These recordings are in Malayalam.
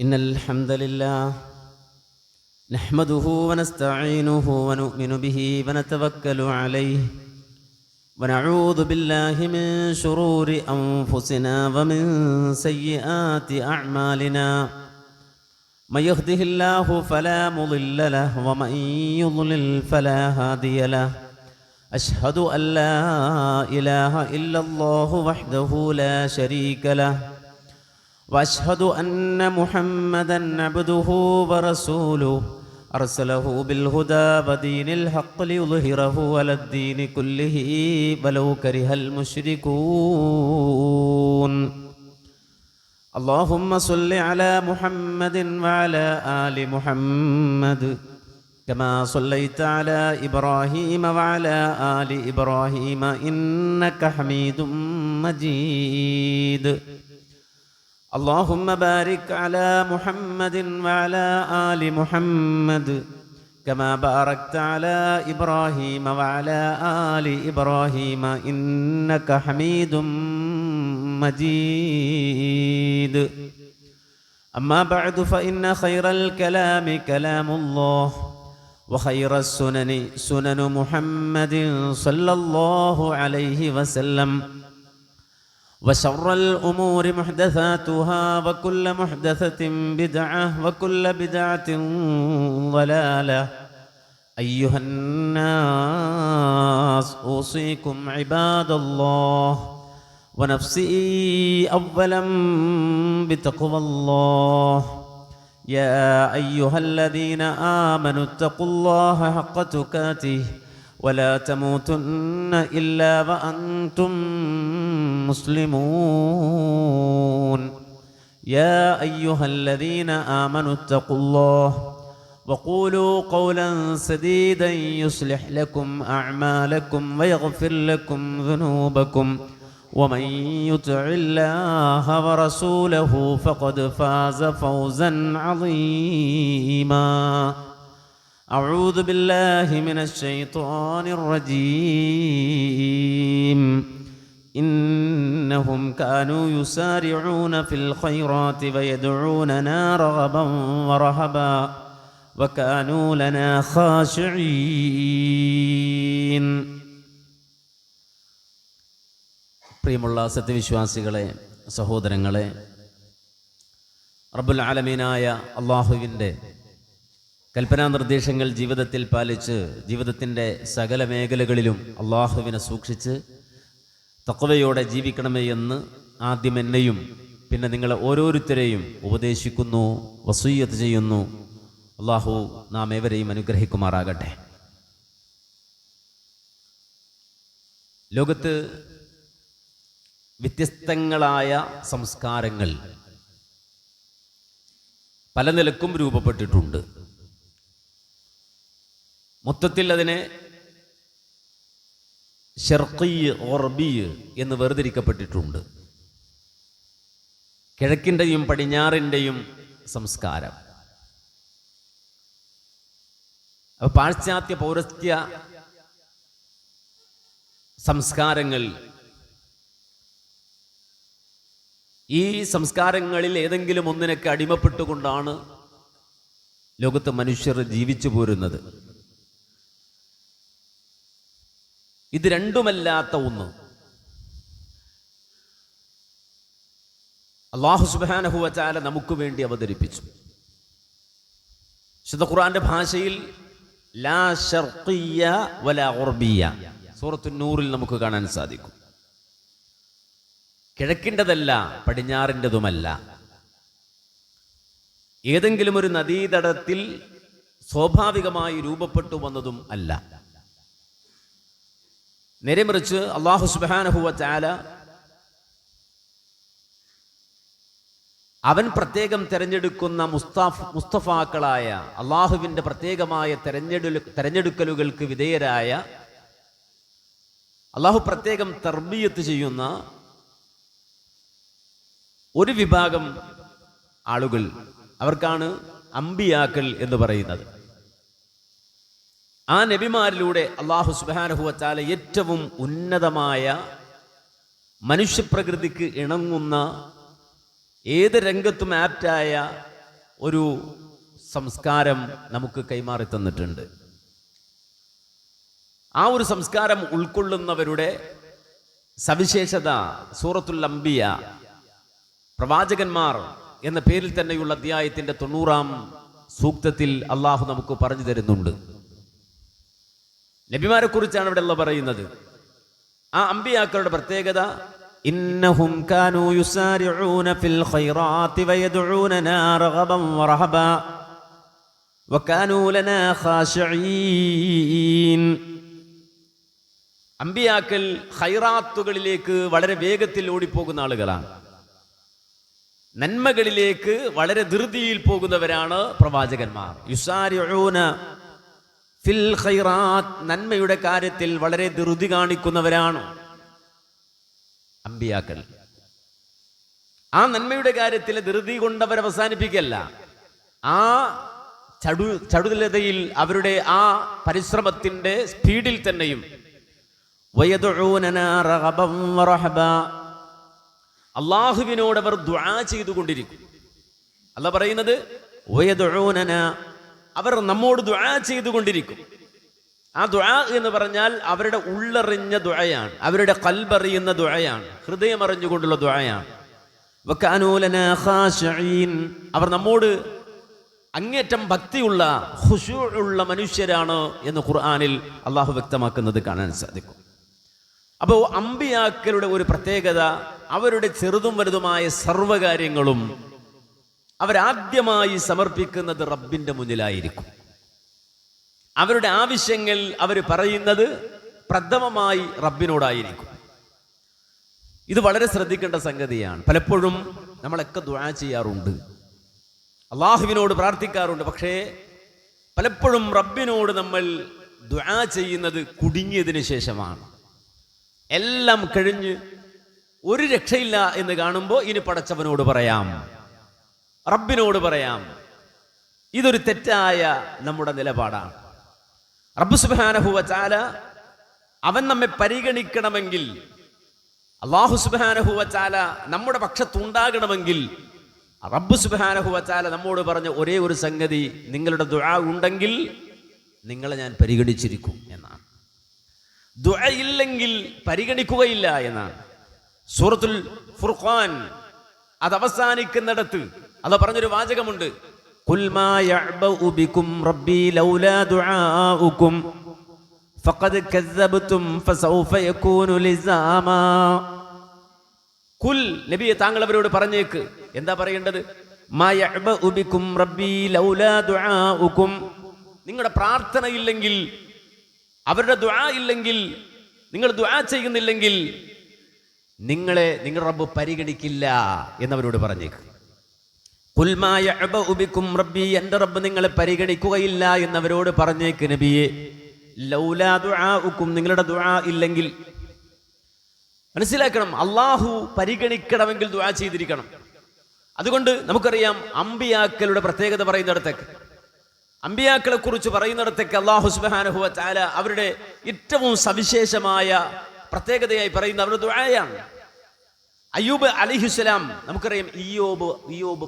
إن الحمد لله نحمده ونستعينه ونؤمن به ونتوكل عليه ونعوذ بالله من شرور أنفسنا ومن سيئات أعمالنا من يهده الله فلا مضل له ومن يضلل فلا هادي له أشهد أن لا إله إلا الله وحده لا شريك له وأشهد أن محمدًا عبده ورسوله أرسله بالهدى ودين الحق ليظهره على الدين كله ولو كره المشركون اللهم صل على محمد وعلى آل محمد كما صليت على إبراهيم وعلى آل إبراهيم إنك حميد مجيد اللهم بارك على محمد وعلى آل محمد كما باركت على إبراهيم وعلى آل إبراهيم إنك حميد مجيد أما بعد فإن خير الكلام كلام الله وخير السنن سنن محمد صلى الله عليه وسلم وشر الأمور محدثاتها وكل محدثة بدعة وكل بدعة ضلالة أيها الناس أوصيكم عباد الله ونفسي أولا بتقوى الله يا أيها الذين آمنوا اتقوا الله حق تقاته ولا تموتن إلا وأنتم مسلمون يا أيها الذين آمنوا اتقوا الله وقولوا قولا سديدا يصلح لكم أعمالكم ويغفر لكم ذنوبكم ومن يطع الله ورسوله فقد فاز فوزا عظيما أعوذ بالله من الشيطان الرجيم إنهم كانوا يسارعون في الخيرات ويدعوننا رغبا ورهبا وكانوا لنا خاشعين. പ്രിയമുള്ള സത്യവിശ്വാസികളെ, സഹോദരങ്ങളെ, റബ്ബുൽ ആലമീനായ അല്ലാഹുവിൻ്റെ കൽപ്പനാ നിർദ്ദേശങ്ങൾ ജീവിതത്തിൽ പാലിച്ച് ജീവിതത്തിൻ്റെ സകല മേഖലകളിലും അള്ളാഹുവിനെ സൂക്ഷിച്ച് തഖ്വയോടെ ജീവിക്കണമേ എന്ന് ആദ്യം എന്നെയും പിന്നെ നിങ്ങളെ ഓരോരുത്തരെയും ഉപദേശിക്കുന്നു, വസിയ്യത്ത് ചെയ്യുന്നു. അള്ളാഹു നാം ഏവരെയും അനുഗ്രഹിക്കുമാറാകട്ടെ. ലോകത്ത് വ്യത്യസ്തങ്ങളായ സംസ്കാരങ്ങൾ പല നിലക്കും രൂപപ്പെട്ടിട്ടുണ്ട്. മൊത്തത്തിൽ അതിനെ ശർഖീ, ഗർബീ എന്ന് വേർതിരിക്കപ്പെട്ടിട്ടുണ്ട്. കിഴക്കിൻ്റെയും പടിഞ്ഞാറിൻ്റെയും സംസ്കാരം. പാശ്ചാത്യ പൗരസ്ത്യ സംസ്കാരങ്ങൾ, ഈ സംസ്കാരങ്ങളിൽ ഏതെങ്കിലും ഒന്നിനൊക്കെ അടിമപ്പെട്ടുകൊണ്ടാണ് ലോകത്ത് മനുഷ്യർ ജീവിച്ചു പോരുന്നത്. ഇത് രണ്ടുമല്ലാത്ത ഒന്ന് അല്ലാഹു സുബ്ഹാനഹു വ തആല നമുക്ക് വേണ്ടി അവതരിപ്പിച്ചു. വിശുദ്ധ ഖുർആന്റെ ഭാഷയിൽ ലാ ശർഖിയ്യ വലാ ഗർബിയ്യ സൂറത്തുൻ നൂറിൽ നമുക്ക് കാണാൻ സാധിക്കും. കിഴക്കിൻ്റെതല്ല, പടിഞ്ഞാറിൻ്റെതുമല്ല. ഏതെങ്കിലും ഒരു നദീതടത്തിൽ സ്വാഭാവികമായി രൂപപ്പെട്ടു വന്നതും അല്ല. നേരെ മറിച്ച് അല്ലാഹു സുബ്ഹാനഹു വ തആല അവൻ പ്രത്യേകം തെരഞ്ഞെടുക്കുന്ന മുസ്തഫാക്കളായ അള്ളാഹുവിൻ്റെ പ്രത്യേകമായ തെരഞ്ഞെടുക്കലുകൾക്ക് വിധേയരായ, അള്ളാഹു പ്രത്യേകം തർബിയത്ത് ചെയ്യുന്ന ഒരു വിഭാഗം ആളുകൾ, അവർക്കാണ് അമ്പിയാക്കൾ എന്ന് പറയുന്നത്. ആ നബിമാരിലൂടെ അല്ലാഹു സുബ്ഹാനഹു വ തആല ഏറ്റവും ഉന്നതമായ മനുഷ്യപ്രകൃതിക്ക് ഇണങ്ങുന്ന ഏത് രംഗത്തും ആപ്റ്റായ ഒരു സംസ്കാരം നമുക്ക് കൈമാറി തന്നിട്ടുണ്ട്. ആ ഒരു സംസ്കാരം ഉൾക്കൊള്ളുന്നവരുടെ സവിശേഷത സൂറത്തുൽ അംബിയ, പ്രവാചകന്മാർ എന്ന പേരിൽ തന്നെയുള്ള അധ്യായത്തിന്റെ 90-ാം സൂക്തത്തിൽ അള്ളാഹു നമുക്ക് പറഞ്ഞു തരുന്നുണ്ട്. നബിമാരെ കുറിച്ചാണ് ഇവിടെ അല്ലാഹു പറയുന്നത്. ആ അംബിയാക്കളുടെ പ്രത്യേകത, ഇന്നഹും കാനൂ യുസാരിഊന ഫിൽ ഖൈറാത്തി വയദ്ഊനനാ റഗബൻ വറഹബാ വകാനൂ ലനാ ഖാശഈൻ. അംബിയാക്കൾ ഖൈറാത്തുകളിലേക്ക് വളരെ വേഗത്തിൽ ഓടിപ്പോകുന്ന ആളുകളാണ്. നന്മകളിലേക്ക് വളരെ ധൃതിയിൽ പോകുന്നവരാണ് പ്രവാചകന്മാർ. യുസാരിഊന ഫിൽ ഖൈറാത്ത്, നന്മയുടെ കാര്യത്തിൽ വളരെ ധൃതി കാണിക്കുന്നവരാണ് അംബിയാക്കൾ. ആ നന്മയുടെ കാര്യത്തിൽ ധൃതി കൊണ്ടവർ അവസാനിപ്പിക്കല്ല, ആ ചടുലതയിൽ അവരുടെ ആ പരിശ്രമത്തിന്റെ സ്പീഡിൽ തന്നെയും വയദ്ഊനനാ റഗബൻ വറഹബാ, അള്ളാഹുവിനോട് അവർ ദുആ ചെയ്തുകൊണ്ടിരിക്കും. അല്ലാഹു പറയുന്നത് വയദ്ഊനനാ, അവർ നമ്മോട് ദുആ ചെയ്തുകൊണ്ടിരിക്കും. ആ ദുആ എന്ന് പറഞ്ഞാൽ അവരുടെ ഉള്ളറിഞ്ഞ ദുആയാണ്, അവരുടെ ഖൽബറിയുന്ന ദുആയാണ്, ഹൃദയം അറിഞ്ഞുകൊണ്ടുള്ള ദുആയാണ്. വകാനൂ ലനാ ഖാശഈൻ, അവർ നമ്മോട് അങ്ങേറ്റം ഭക്തിയുള്ള ഖുശൂഉള്ള മനുഷ്യരാണ് എന്ന് ഖുർആനിൽ അള്ളാഹു വ്യക്തമാക്കുന്നത് കാണാൻ സാധിക്കും. അപ്പോൾ അംബിയാക്കളുടെ ഒരു പ്രത്യേകത, അവരുടെ ചെറുതും വലുതുമായ സർവ്വകാര്യങ്ങളും അവരാദ്യമായി സമർപ്പിക്കുന്നത് റബ്ബിന്റെ മുന്നിലായിരിക്കും. അവരുടെ ആവശ്യങ്ങൾ അവർ പറയുന്നത് പ്രഥമമായി റബ്ബിനോടായിരിക്കും. ഇത് വളരെ ശ്രദ്ധിക്കേണ്ട സംഗതിയാണ്. പലപ്പോഴും നമ്മളൊക്കെ ദുആ ചെയ്യാറുണ്ട്, അള്ളാഹുവിനോട് പ്രാർത്ഥിക്കാറുണ്ട്. പക്ഷേ പലപ്പോഴും റബ്ബിനോട് നമ്മൾ ദുആ ചെയ്യുന്നത് കുടുങ്ങിയതിന് ശേഷമാണ്. എല്ലാം കഴിഞ്ഞ് ഒരു രക്ഷയില്ല എന്ന് കാണുമ്പോൾ ഇനി പടച്ചവനോട് പറയാം, റബ്ബിനോട് പറയാം. ഇതൊരു തെറ്റായ നമ്മുടെ നിലപാടാണ്. റബ്ബ് സുബ്ഹാനഹു വ തആല അവൻ നമ്മെ പരിഗണിക്കണമെങ്കിൽ, അല്ലാഹു സുബ്ഹാനഹു വ തആല നമ്മുടെ പക്ഷത്തുണ്ടാകണമെങ്കിൽ റബ്ബ് സുബ്ഹാനഹു വ തആല നമ്മോട് പറഞ്ഞ ഒരേ ഒരു സംഗതി, നിങ്ങളുടെ ദുആ ഉണ്ടെങ്കിൽ നിങ്ങളെ ഞാൻ പരിഗണിച്ചിരിക്കും എന്നാണ്. ദുആ ഇല്ലെങ്കിൽ പരിഗണിക്കുകയില്ല എന്നാണ്. സൂറത്തുൽ ഫുർഖാൻ അത് അവസാനിക്കുന്നിടത്ത് അല്ലാഹു പറഞ്ഞൊരു വാചകമുണ്ട്, ഖുൽ മാ യഅബഉ ബികും റബ്ബി ലൗലാ ദുആഉകും ഫഖദ് കസ്സബ്തും ഫസൗഫ യകൂനു ലിസാമാ. ഖുൽ, നബിയെ താങ്കൾ അവരോട് പറഞ്ഞേക്ക്. എന്താ പറയേണ്ടത്? മാ യഅബഉ ബികും റബ്ബി ലൗലാ ദുആഉകും, നിങ്ങളുടെ പ്രാർത്ഥന ഇല്ലെങ്കിൽ, അവരുടെ ദുആ ഇല്ലെങ്കിൽ, നിങ്ങൾ ദുആ ചെയ്യുന്നില്ലെങ്കിൽ നിങ്ങളുടെ റബ്ബ് പരിഗണിക്കില്ല എന്നവരോട് പറഞ്ഞേക്ക്. ഖുൽ മാ യഅബഉ ബികും റബ്ബി, എൻ്റെ റബ്ബ് നിങ്ങളെ പരിഗണിക്കുകയില്ല എന്നവരോട് പറഞ്ഞേക്ക് നബിയെ. ലൗലാ ദുആഉകും, നിങ്ങളുടെ ദുആ ഇല്ലെങ്കിൽ. മനസ്സിലാക്കണം, അള്ളാഹു പരിഗണിക്കണമെങ്കിൽ ദുആ ചെയ്തിരിക്കണം. അതുകൊണ്ട് നമുക്കറിയാം അമ്പിയാക്കളുടെ പ്രത്യേകത പറയുന്നിടത്തേക്ക്, അമ്പിയാക്കളെ കുറിച്ച് പറയുന്നിടത്തേക്ക് അല്ലാഹു സുബ്ഹാനഹു വ തആല അവരുടെ ഏറ്റവും സവിശേഷമായ പ്രത്യേകതയായി പറയുന്ന അവരുടെ ദുആയാണ്. അയ്യൂബ് അലൈഹിസ്സലാം, നമുക്കറിയാം ഇയ്യോബ്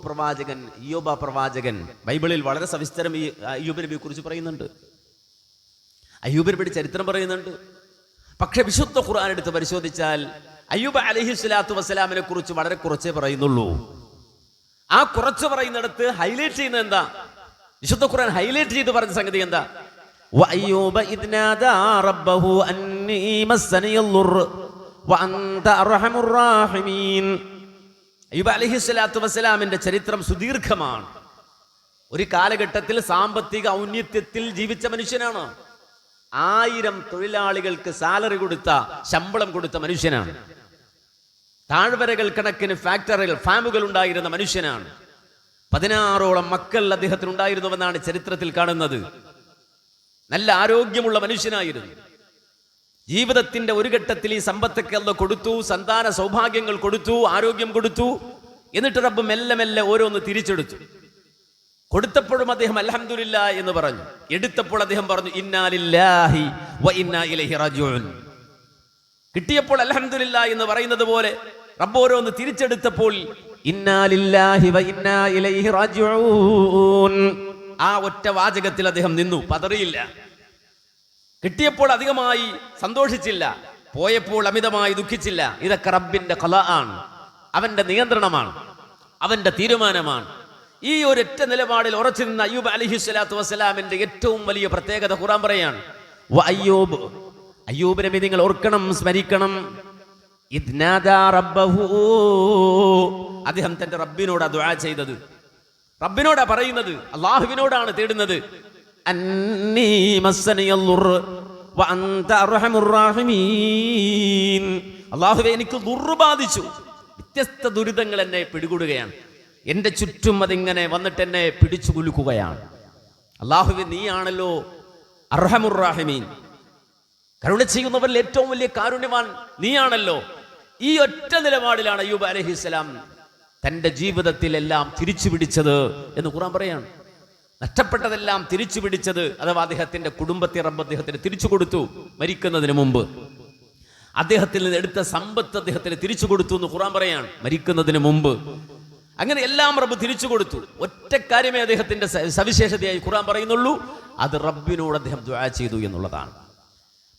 പ്രവാചകൻ ബൈബിളിൽ വളരെ സവിസ്തരം ഈ അയ്യൂബ് നബിയെ കുറിച്ച് പറയുന്നുണ്ട്, അയ്യൂബ് നബിയുടെ ചരിത്രം പറയുന്നുണ്ട്. പക്ഷെ വിശുദ്ധ ഖുർആൻ എടുത്ത് പരിശോധിച്ചാൽ അയ്യൂബ് അലൈഹിസ്സലാത്തു വസ്സലാമിനെ കുറിച്ച് വളരെ കുറച്ചേ പറയുന്നുള്ളൂ. ആ കുറച്ച് പറയുന്നിടത്ത് ഹൈലൈറ്റ് ചെയ്യുന്നത് എന്താ? വിശുദ്ധ ഖുർആൻ ഹൈലൈറ്റ് ചെയ്ത് പറഞ്ഞ സംഗതി എന്താ? വഅയ്യൂബ ഇദ് നാദാ റബ്ബഹു അന്നീ മസ്സനിയൽ ദുർർ വഅൻത അർഹമുർ റഹീമീൻ. അയ്യൂബ് അലൈഹിസ്സലാത്തു വസ്സലാമിന്റെ ചരിത്രം സുദീർഘമാണ്. ഒരു കാലഘട്ടത്തിൽ സാമ്പത്തിക ഔന്നത്യത്തിൽ ജീവിച്ച മനുഷ്യനാണ്. 1000 തൊഴിലാളികൾക്ക് സാലറി കൊടുത്ത, ശമ്പളം കൊടുത്ത മനുഷ്യനാണ്. താഴ്വരകൾ കണക്കിന് ഫാക്ടറികൾ, ഫാമുകൾ ഉണ്ടായിരുന്ന മനുഷ്യനാണ്. 16ഓളം മക്കൾ അദ്ദേഹത്തിനുണ്ടായിരുന്നുവെന്നാണ് ചരിത്രത്തിൽ കാണുന്നത്. നല്ല ആരോഗ്യമുള്ള മനുഷ്യനായിരുന്നു. ജീവിതത്തിന്റെ ഒരു ഘട്ടത്തിൽ ഈ സമ്പത്തൊക്കെ അല്ലാഹു കൊടുത്തു, സന്താന സൗഭാഗ്യങ്ങൾ കൊടുത്തു, ആരോഗ്യം കൊടുത്തു. എന്നിട്ട് റബ്ബ് മെല്ലെ മെല്ലെ ഓരോന്ന് തിരിച്ചെടുത്തു. കൊടുത്തപ്പോഴും അദ്ദേഹം അൽഹംദുലില്ലാ എന്ന് പറഞ്ഞു. എടുത്തപ്പോൾ അദ്ദേഹം പറഞ്ഞു ഇന്നാ ലില്ലാഹി വ ഇന്നാ ഇലൈഹി റാജിഊൻ. കിട്ടിയപ്പോൾ അൽഹംദുലില്ലാ എന്ന് പറയുന്നത് പോലെ റബ്ബ് ഓരോന്ന് തിരിച്ചെടുത്തപ്പോൾ ഇന്നാ ലില്ലാഹി വ ഇന്നാ ഇലൈഹി റാജിഊൻ. ആ ഒറ്റ വാചകത്തിൽ അദ്ദേഹം നിന്നു, പതറിയില്ല. കിട്ടിയപ്പോൾ അധികമായി സന്തോഷിച്ചില്ല, പോയപ്പോൾ അമിതമായി ദുഃഖിച്ചില്ല. ഇതൊക്കെ റബ്ബിന്റെ ഖലാ ആണ്, അവന്റെ നിയന്ത്രണമാണ്, അവന്റെ തീരുമാനമാണ്. ഈ ഒരൊറ്റ നിലപാടിൽ ഉറച്ചു നിന്ന അയ്യൂബ് അലൈഹിസ്സലാത്തു വസ്സലാമിന്റെ ഏറ്റവും വലിയ പ്രത്യേകത ഖുർആൻ പറയാണ്. അയ്യൂബ് നബി നിങ്ങൾ ഓർക്കണം, സ്മരിക്കണം. ഇദ്നാദാ റബ്ബഹു, അദ്ദേഹം തന്റെ റബ്ബിനോടാ ദുആ ചെയ്തത്, റബ്ബിനോടാ പറയുന്നത്, അല്ലാഹുവിനോടാണ് തേടുന്നത്. അന്നീ മസ്സനിയൽ ദുർ വ അൻത അർഹമുർ റഹീമീൻ. അല്ലാഹുവേ എനിക്ക് ദുർറ് ബാധിച്ചു, വ്യത്യസ്ത ദുരിതങ്ങൾ എന്നെ പിടികൂടുകയാണ്, എന്റെ ചുറ്റും അതിങ്ങനെ വന്നിട്ട് എന്നെ പിടിച്ചു കുലുക്കുകയാണ്. അല്ലാഹുവേ നീയാണല്ലോ അർഹമുർ റഹീമീൻ, കരുണ ചെയ്യുന്നവരിൽ ഏറ്റവും വലിയ കാരുണ്യവാൻ നീയാണല്ലോ. ഈ ഒറ്റ നിലപാടിലാണ് അയ്യൂബ് അലൈഹിസ്സലാം തന്റെ ജീവിതത്തിലെല്ലാം തിരിച്ചു പിടിച്ചത് എന്ന് ഖുർആൻ പറയാണ്. നഷ്ടപ്പെട്ടതെല്ലാം തിരിച്ചു പിടിച്ചത്, അഥവാ അദ്ദേഹത്തിന്റെ കുടുംബത്തെ റബ്ബ് അദ്ദേഹത്തിന് തിരിച്ചു കൊടുത്തു. മരിക്കുന്നതിന് മുമ്പ് അദ്ദേഹത്തിൽ നിന്ന് എടുത്ത സമ്പത്ത് അദ്ദേഹത്തിന് തിരിച്ചു കൊടുത്തു എന്ന് ഖുർആൻ പറയാണ്. മരിക്കുന്നതിന് മുമ്പ് അങ്ങനെ എല്ലാം റബ്ബ് തിരിച്ചു കൊടുത്തു. ഒറ്റ കാര്യമേ അദ്ദേഹത്തിന്റെ സവിശേഷതയായി ഖുർആൻ പറയുന്നുള്ളൂ, അത് റബ്ബിനോട് അദ്ദേഹം ദുആ ചെയ്തു എന്നുള്ളതാണ്.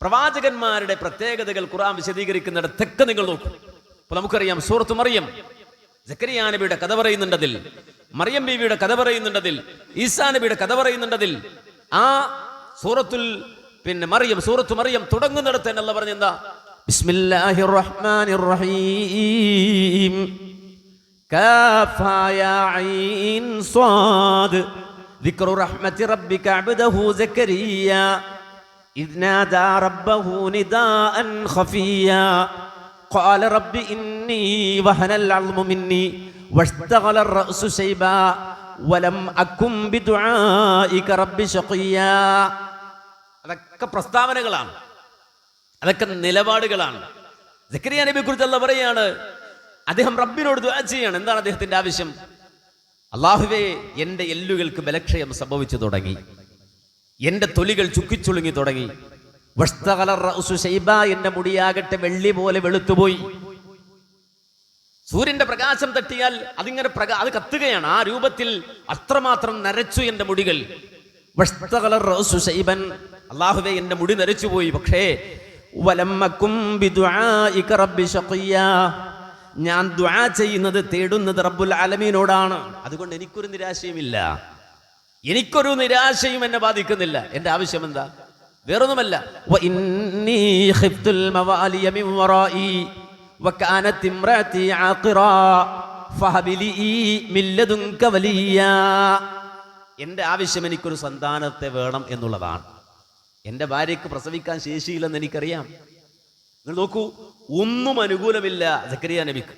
പ്രവാചകന്മാരുടെ പ്രത്യേകതകൾ ഖുർആൻ വിശദീകരിക്കുന്നിടത്തൊക്കെ നിങ്ങൾ നോക്കൂ. അപ്പൊ നമുക്കറിയാം, സൂറത്ത് മറിയം, സക്കരിയ നബിയുടെ കഥ പറയുന്നുണ്ടതിൽ, മറിയം ബീവിയുടെ കഥ പറയുന്നുണ്ടതിൽ, ഈസാ നബിയുടെ കഥ പറയുന്നുണ്ടതിൽ. ആ സൂറത്തുൽ മറിയം, സൂറത്ത് മറിയം തുടങ്ങുന്നിടത്ത് തന്നെ അല്ലാഹു പറഞ്ഞെന്താ? ബിസ്മില്ലാഹിർ റഹ്മാനിർ റഹീം കാഫാ യാ ഐൻ സ്വാദ് ദിക്റു റഹ്മത്തി റബ്ബിക അബ്ദഹു സക്കരിയ ഇദ് നാദാ റബ്ബഹു നിദാഅൻ ഖഫിയ ഖാല റബ്ബി ഇന്നി വഹനൽ അൽമു മിന്നി വഷ്തഗല الرأس ശൈബാ വലം അകും ബിദുആഇക റബ്ബി ശഖിയാ. അതൊക്കെ പ്രസ്താവനകളാണ്, അതൊക്കെ നിലപാടുകളാണ്. സക്കരിയ നബിയെ കുറിച്ച് അല്ലാഹു പറയാണ്, അദ്ദേഹം റബ്ബിനോട് ദുആ ചെയ്യാണ്. എന്താണ് അദ്ദേഹത്തിന്റെ ആവശ്യം? അല്ലാഹുവേ, എന്റെ എല്ലുകൾക്ക് ബലക്ഷയം സംഭവിച്ചു തുടങ്ങി, എന്റെ തൊലികൾ ചുക്കിച്ചുളുങ്ങി തുടങ്ങി. വഷ്തഗല الرأس ശൈബാ, എന്റെ മുടിയാകട്ടെ വെള്ളി പോലെ വെളുത്തുപോയി. സൂര്യന്റെ പ്രകാശം തട്ടിയാൽ അതിങ്ങനെ അത് കത്തുകയാണ്. ആ രൂപത്തിൽ അത്രമാത്രം നരച്ചു എന്റെ മുടികൾ. വഷ്തഗല الرأس ശൈബൻ, അല്ലാഹുവേ എന്റെ മുടി നരച്ചുപോയി. പക്ഷേ വലം അകും ബിദുആഇക റബ്ബി ശഖിയാ, ഞാൻ ദുആ ചെയ്യുന്നത്, തേടുന്നത് റബ്ബുൽ ആലമീനോടാണ്. അതുകൊണ്ട് എനിക്കൊരു നിരാശയുമില്ല, എനിക്കൊരു നിരാശയും എന്നെ ബാധിക്കുന്നില്ല. എന്റെ ആവശ്യം എന്താ? വേറൊന്നുമല്ല. വ ഇന്നി ഖിഫ്തുൽ മവാലിയ മിൻ വറാഇ വകാനത് ഇംറാതി ആഖിറാ ഫഹബ് ലി മിൻ ലദുൻക വലിയാ. എന്റെ ആവശ്യം എനിക്കൊരു സന്താനത്തെ വേണം എന്നുള്ളതാണ്. എന്റെ ഭാര്യയ്ക്ക് പ്രസവിക്കാൻ ശേഷിയില്ലെന്ന് എനിക്കറിയാം. നിങ്ങൾ നോക്കൂ, ഒന്നും അനുകൂലമില്ല സക്കരിയ നബിക്ക്.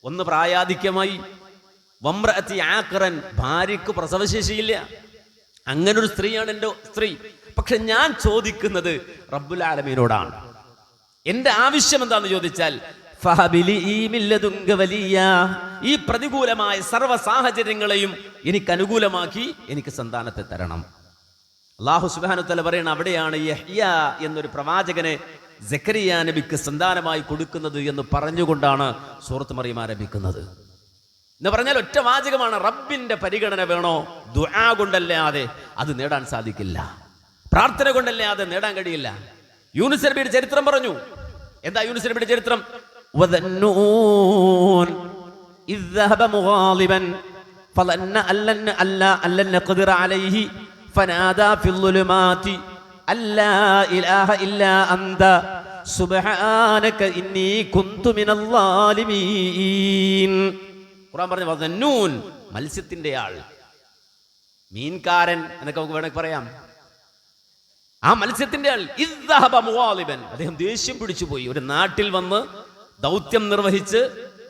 ഒന്ന് പ്രായാധിക്യമായി, വംറഅതി ആഖിറൻ, ഭാര്യയ്ക്ക് പ്രസവശേഷിയില്ല. അങ്ങനൊരു സ്ത്രീയാണ് എൻ്റെ സ്ത്രീ. പക്ഷെ ഞാൻ ചോദിക്കുന്നത് റബ്ബുൽ ആലമീനോടാണ്. എന്റെ ആവശ്യം എന്താന്ന് ചോദിച്ചാൽ ഫഹബിലി മിൻ ലദുൻക വലിയ, ഈ പ്രതികൂലമായ സർവ്വ സാഹചര്യങ്ങളെയും എനിക്ക് അനുകൂലമാക്കി എനിക്ക് സന്താനത്തെ തരണം. അല്ലാഹു സുബ്ഹാനഹു വ തആല പറയുന്ന അവിടെയാണ് യഹ്യ എന്നൊരു പ്രവാചകനെ സക്കരിയ നബിക്ക് സന്താനമായി കൊടുക്കുന്നത് എന്ന് പറഞ്ഞുകൊണ്ടാണ് സൂറത്ത് മറിയം ആരംഭിക്കുന്നത്. എന്ന് പറഞ്ഞാൽ ഒറ്റ വാചകമാണ്, റബ്ബിന്റെ പരിഗണന വേണോ? ദുആ കൊണ്ടല്ലാതെ അത് നേടാൻ സാധിക്കില്ല, പ്രാർത്ഥന കൊണ്ടല്ലാതെ നേടാൻ കഴിയില്ല. യൂനുസ് നബിയുടെ ചരിത്രം പറഞ്ഞു. എന്താ യൂനുസ് നബിയുടെ ചരിത്രം? വദന്നൂൻ ഇദ് ദഹബ മുഗാളിബൻ ഫളന്ന അല്ലൻ നഖ്ദിറ അലൈഹി ഫനാദാ ഫിൽ ളുലുമാതി അല്ലാ ഇലാഹ ഇല്ലാ അൻത സുബ്ഹാനക ഇന്നി കുന്തു മിനൽ ളാലിമീൻ. ഖുർആൻ പറഞ്ഞു വദന്നൂൻ, മത്സ്യത്തിന്റെ ആൾ, മീൻകാരൻ എന്നൊക്കെ നമുക്ക് വേണമെങ്കിൽ പറയാം. ആ മത്സ്യത്തിന്റെ ആൾ ഇദ് ദഹബ മുഗാളിബൻ, അദ്ദേഹം ദേഷ്യം പിടിച്ചു പോയി. ഒരു നാട്ടിൽ വന്ന് ദൗത്യം നിർവഹിച്ച്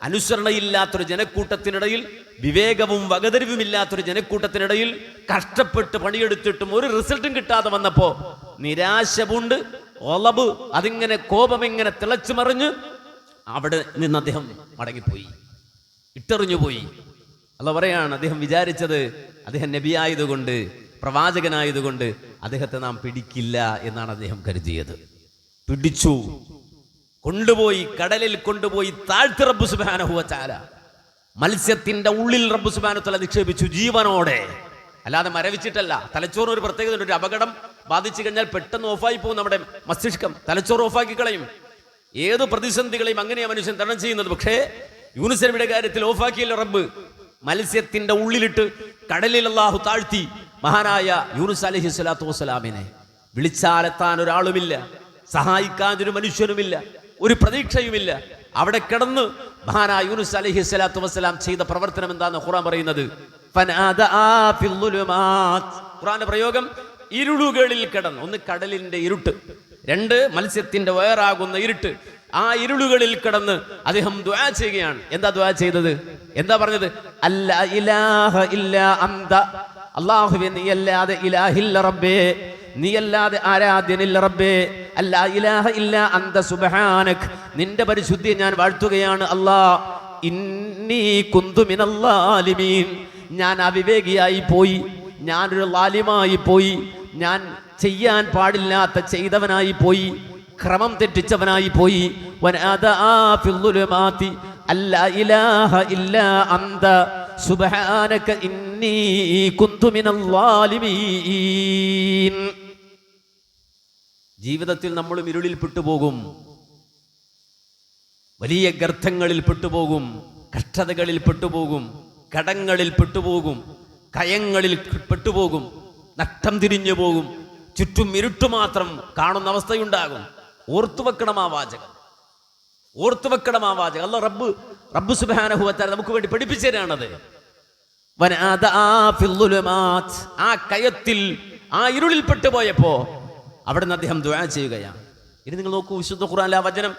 അനുസരണയില്ലാത്തൊരു ജനക്കൂട്ടത്തിനിടയിൽ, വിവേകവും വകതിരിവുമില്ലാത്തൊരു ജനക്കൂട്ടത്തിനിടയിൽ കഷ്ടപ്പെട്ട് പണിയെടുത്തിട്ടും ഒരു റിസൾട്ടും കിട്ടാതെ വന്നപ്പോ നിരാശ പൂണ്ട് ഒളബ്, അതിങ്ങനെ കോപമിങ്ങനെ തിളച്ചു മറിഞ്ഞ് അവിടെ നിന്ന് അദ്ദേഹം മടങ്ങിപ്പോയി, ഇട്ടെറിഞ്ഞുപോയി. അല്ലാഹു പറയാണ്, അദ്ദേഹം വിചാരിച്ചത് അദ്ദേഹം നബിയായതുകൊണ്ട്, പ്രവാചകനായതുകൊണ്ട് അദ്ദേഹത്തെ നാം പിടിക്കില്ല എന്നാണ് അദ്ദേഹം കരുതിയത്. പിടിച്ചു, കൊണ്ടുപോയി, കടലിൽ കൊണ്ടുപോയി താഴ്ത്തി റബ്ബ് സുബ്ഹാനഹു വ തആല. മത്സ്യത്തിന്റെ ഉള്ളിൽ റബ്ബ് സുബ്ഹാനഹു വ തആല നിക്ഷേപിച്ചു ജീവനോടെ, അല്ലാതെ മരവിച്ചിട്ടല്ല. തലച്ചോറിന് ഒരു പ്രത്യേകത, ഒരു അപകടം ബാധിച്ചു കഴിഞ്ഞാൽ പെട്ടെന്ന് ഓഫായി പോകും നമ്മുടെ മസ്തിഷ്കം, തലച്ചോറ് ഓഫാക്കി കളയും. ഏത് പ്രതിസന്ധികളെയും അങ്ങനെയാണ് മനുഷ്യൻ തരണം ചെയ്യുന്നത്. പക്ഷേ യൂനുസ് നബിയുടെ കാര്യത്തിൽ ഓഫാക്കിയല്ലോ റബ്ബ്. മത്സ്യത്തിന്റെ ഉള്ളിലിട്ട് കടലിൽ അല്ലാഹു താഴ്ത്തി മഹാനായ യൂനുസ് അലൈഹി സ്വലാത്തു വസ്സലാമിനെ. വിളിച്ചാലെത്താൻ ഒരാളുമില്ല, സഹായിക്കാൻ ഒരു മനുഷ്യനുമില്ല, ഒരു പ്രതീക്ഷയുമില്ല. അവിടെ കിടന്ന് മഹാനായ യൂനുസ് അലൈഹി സ്വലാത്തു വസ്സലാം ചെയ്ത പ്രവർത്തനം എന്താന്ന് ഖുർആൻ പറയുന്നത്? ഖുർആന്റെ പ്രയോഗം ഇരുളുകളിൽ കിടന്ന്. ഒന്ന് കടലിന്റെ ഇരുട്ട്, രണ്ട് മത്സ്യത്തിന്റെ വയറാകുന്ന ഇരുട്ട്. ആ ഇരുളുകളിൽ കിടന്ന് അദ്ദേഹം ദുആ ചെയ്യുകയാണ്. എന്താ ദുആ ചെയ്തത്? എന്താ പറഞ്ഞത്? അല്ലാ ഇലാഹ ഇല്ലാ അന്ത, അല്ലാഹുവേ നീയല്ലാതെ ഇലാഹില്ല റബ്ബേ, നീയല്ലാതെ ആരാധ്യനില്ല റബ്ബേ. അല്ലാ ഇലാഹ ഇല്ലാ അന്ത സുബ്ഹാനക്, നിന്റെ പരിശുദ്ധിയെ ഞാൻ വാഴ്ത്തുകയാണ് അല്ലാ. ഇന്നി കുന്തു മിനൽ ളാലിമീൻ, ഞാൻ അവിവേകിയായി പോയി, ഞാനൊരു ലാലിമായി പോയി, ഞാൻ ചെയ്യാൻ പാടില്ലാത്ത ചെയ്തവനായി പോയി, ക്രമം തെറ്റിച്ചവനായി പോയി. വനാദാ ഫിദ്ദുലുമാതി അല്ലാ ഇലാഹ ഇല്ലാ അന്ത സുബ്ഹാനക ഇന്നി കുന്തു മിനൽ ളാലിമീൻ. ജീവിതത്തിൽ നമ്മളും ഇരുളിൽ പെട്ടുപോകും, വലിയ ഗർത്തങ്ങളിൽ പെട്ടുപോകും, കഷ്ടതകളിൽ പെട്ടുപോകും, കടങ്ങളിൽ പെട്ടുപോകും, കയങ്ങളിൽ പെട്ടുപോകും, നട്ടം തിരിഞ്ഞു പോകും, ചുറ്റും ഇരുട്ടു മാത്രം കാണുന്ന അവസ്ഥയുണ്ടാകും. ഓർത്തുവെക്കണം ആ വാചകം, ഓർത്തുവെക്കണം ആ വാചകം. അല്ലാഹ് റബ്ബ് സുബ്ഹാനഹു വ തആല നമുക്ക് വേണ്ടി പഠിപ്പിച്ചു തരാണത്. ആ കയത്തിൽ, ആ ഇരുളിൽ പെട്ടുപോയപ്പോ അവിടുന്ന് അദ്ദേഹം ദുആ ചെയ്യുകയാണ്. ഇനി നിങ്ങൾ നോക്കൂ, വിശുദ്ധ ഖുർആനിലെ ആ വചനം,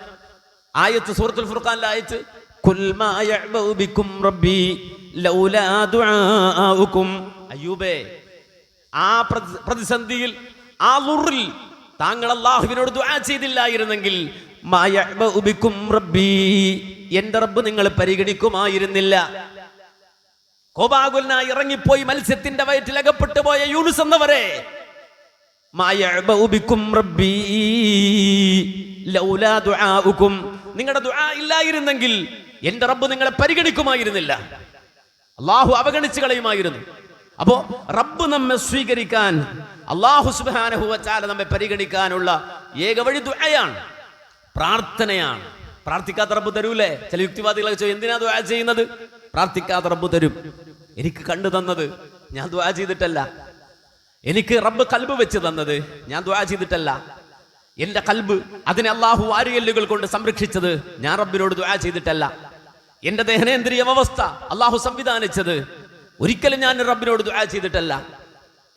ആയത്ത്, സൂറത്തുൽ ഫുർഖാനിലെ ആയത്ത്, ഖുൽ മാ യഅബഉ ബികും റബ്ബി ലൗലാ ദുആഉകും. അയ്യൂബേ, ആ പ്രതിസന്ധിയിൽ, ആ ളുറിൽ താങ്കൾ അല്ലാഹുവിനോട് ദുആ ചെയ്തില്ലായിരുന്നെങ്കിൽ മാ യഅബഉ ബികും റബ്ബി, എന്റെ റബ്ബ് നിങ്ങളെ പരിഗണിക്കുമായിരുന്നില്ല. കോപാകുലനായി ഇറങ്ങിപ്പോയി മത്സ്യത്തിന്റെ വയറ്റിൽ അകപ്പെട്ടു പോയ യൂനുസ് എന്നവരെ, മാ യഅബഉ ബികും റബ്ബി ലൗലാ ദുആഉകും, നിങ്ങളുടെ ദുആ ഇല്ലായിരുന്നെങ്കിൽ എന്റെ റബ്ബ് നിങ്ങളെ പരിഗണിക്കുമായിരുന്നില്ല, അല്ലാഹു അവഗണിച്ചു കളയുമായിരുന്നു. അപ്പോ റബ്ബ് നമ്മെ സ്വീകരിക്കാൻ, അല്ലാഹു സുബ്ഹാനഹു വ തആല നമ്മെ പരിഗണിക്കാനുള്ള ഏക വഴി ദുആയാണ്, പ്രാർത്ഥനയാണ്. പ്രാർത്ഥിക്കാത്ത റബ്ബ് തരൂലേ? ചില യുക്തിവാദികളൊക്കെ ചോദിക്കും, എന്തിനാ ദുആ ചെയ്യുന്നത്? പ്രാർത്ഥിക്കാത്ത റബ്ബ് തരും. എനിക്ക് കണ്ടു തന്നത് ഞാൻ ദുആ ചെയ്തിട്ടല്ല, എനിക്ക് റബ്ബ് കൽബ് വെച്ച് തന്നത് ഞാൻ ദുആ ചെയ്തിട്ടല്ല, എന്റെ കൽബ് അതിനെ അല്ലാഹു വാരിയെല്ലുകൾ കൊണ്ട് സംരക്ഷിച്ചത് ഞാൻ റബ്ബിനോട് ദുആ ചെയ്തിട്ടല്ല, എന്റെ ദഹനേന്ദ്രിയ വ്യവസ്ഥ അല്ലാഹു സംവിധാനിച്ചത് ഒരിക്കലും ഞാൻ റബ്ബിനോട് ദുആ ചെയ്തിട്ടല്ല,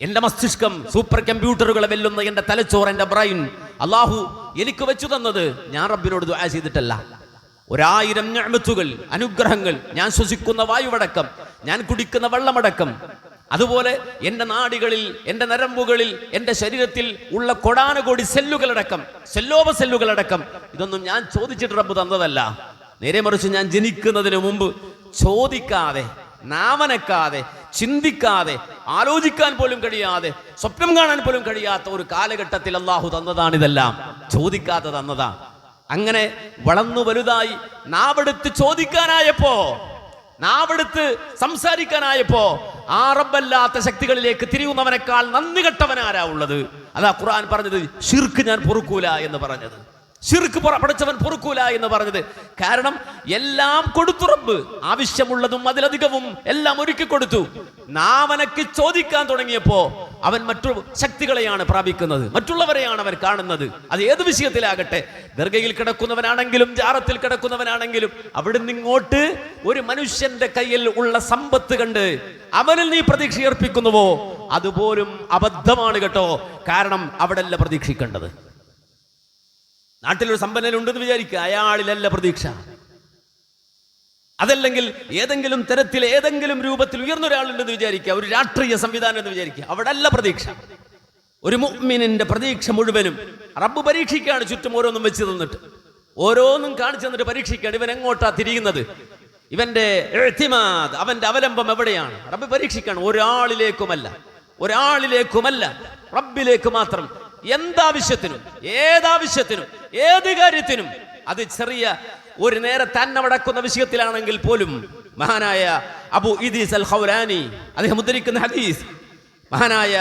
എന്റെ മസ്തിഷ്കം, സൂപ്പർ കമ്പ്യൂട്ടറുകളെ വെല്ലുന്ന എന്റെ തലച്ചോറ്, എന്റെ ബ്രെയിൻ അല്ലാഹു എനിക്ക് വെച്ചു തന്നത് ഞാൻ റബ്ബിനോട് ദുആ ചെയ്തിട്ടല്ല. 1000 നിഅമത്തുകൾ, അനുഗ്രഹങ്ങൾ, ഞാൻ ശ്വസിക്കുന്ന വായുവടക്കം, ഞാൻ കുടിക്കുന്ന വെള്ളമടക്കം, അതുപോലെ എന്റെ നാഡികളിൽ, എന്റെ നരമ്പുകളിൽ, എന്റെ ശരീരത്തിൽ ഉള്ള കൊടാനുകോടി സെല്ലുകളടക്കം, സെല്ലോപ സെല്ലുകളടക്കം, ഇതൊന്നും ഞാൻ ചോദിച്ചിട്ട് റബ്ബ് തന്നതല്ല. നേരെ മറിച്ച് ഞാൻ ജനിക്കുന്നതിന് മുമ്പ് ചോദിക്കാതെ, നാമനക്കാതെ, ചിന്തിക്കാതെ, ആലോചിക്കാൻ പോലും കഴിയാതെ, സ്വപ്നം കാണാൻ പോലും കഴിയാത്ത ഒരു കാലഘട്ടത്തിൽ അല്ലാഹു തന്നതാണിതെല്ലാം. ചോദിക്കാതെ തന്നതാ. അങ്ങനെ വളർന്നു വലുതായി നാവെടുത്ത് ചോദിക്കാനായപ്പോ, നാവെടുത്ത് സംസാരിക്കാനായപ്പോ, ആ റബ്ബല്ലാത്ത ശക്തികളിലേക്ക് തിരിയുന്നവനേക്കാൾ നന്ദി കെട്ടവനാരാ ഉള്ളത്? അതാ ഖുർആൻ പറഞ്ഞത്, ശിർക്ക് ഞാൻ പൊറുക്കൂല എന്ന് പറഞ്ഞത്, ശിർക്ക് പഠിച്ചവൻ പൊറുക്കൂല എന്ന് പറഞ്ഞത്. കാരണം എല്ലാം കൊടുത്തു റബ്ബ്, ആവശ്യമുള്ളതും അതിലധികവും എല്ലാം ഒരുക്കി കൊടുത്തു. നാവനക്ക് ചോദിക്കാൻ തുടങ്ങിയപ്പോ അവൻ മറ്റു ശക്തികളെയാണ് പ്രാപിക്കുന്നത്, മറ്റുള്ളവരെയാണ് അവൻ കാണുന്നത്. അത് ഏത് വിഷയത്തിലാകട്ടെ, ദർഗയിൽ കിടക്കുന്നവനാണെങ്കിലും ജാറത്തിൽ കിടക്കുന്നവനാണെങ്കിലും, അവിടുന്ന് ഇങ്ങോട്ട് ഒരു മനുഷ്യന്റെ കയ്യിൽ ഉള്ള സമ്പത്ത് കണ്ട് അവനിൽ നീ പ്രതീക്ഷയർപ്പിക്കുന്നുവോ, അതുപോലും അബദ്ധമാണ് കേട്ടോ. കാരണം അവിടെ അല്ല പ്രതീക്ഷിക്കേണ്ടത്. നാട്ടിലൊരു സമ്പന്നനുണ്ടെന്ന് വിചാരിക്കുക, അയാളിലല്ല പ്രതീക്ഷ. അതല്ലെങ്കിൽ ഏതെങ്കിലും തരത്തിൽ, ഏതെങ്കിലും രൂപത്തിൽ ഉയർന്നൊരാളുണ്ടെന്ന് വിചാരിക്കുക, ഒരു രാഷ്ട്രീയ സംവിധാനം എന്ന് വിചാരിക്കുക, അവിടെ അല്ല പ്രതീക്ഷ. ഒരു മുഅ്മിനിന്റെ പ്രതീക്ഷ മുഴുവനും റബ്ബ് പരീക്ഷിക്കുകയാണ്. ചുറ്റും ഓരോന്നും വെച്ച് തന്നിട്ട്, ഓരോന്നും കാണിച്ചു തന്നിട്ട് പരീക്ഷിക്കുകയാണ്. ഇവൻ എങ്ങോട്ടാ തിരിയുന്നത്, ഇവന്റെ ഇഅ്തിമാദ്, അവന്റെ അവലംബം എവിടെയാണ്? റബ്ബ് പരീക്ഷിക്കുകയാണ്. ഒരാളിലേക്കുമല്ല, റബ്ബിലേക്ക് മാത്രം. എന്താവശ്യത്തിനും, ഏതാവശ്യത്തിനും, ഏത് കാര്യത്തിനും, അത് ചെറിയ ഒരു നേരെ തന്നെ നടക്കുന്ന വിഷയത്തിലാണെങ്കിൽ പോലും മഹാനായ അബൂ ഇദ്രീസ് അൽ ഖൗലാനി അദ്ദേഹം ഉദ്ധരിക്കുന്ന ഹദീസ്, മഹാനായ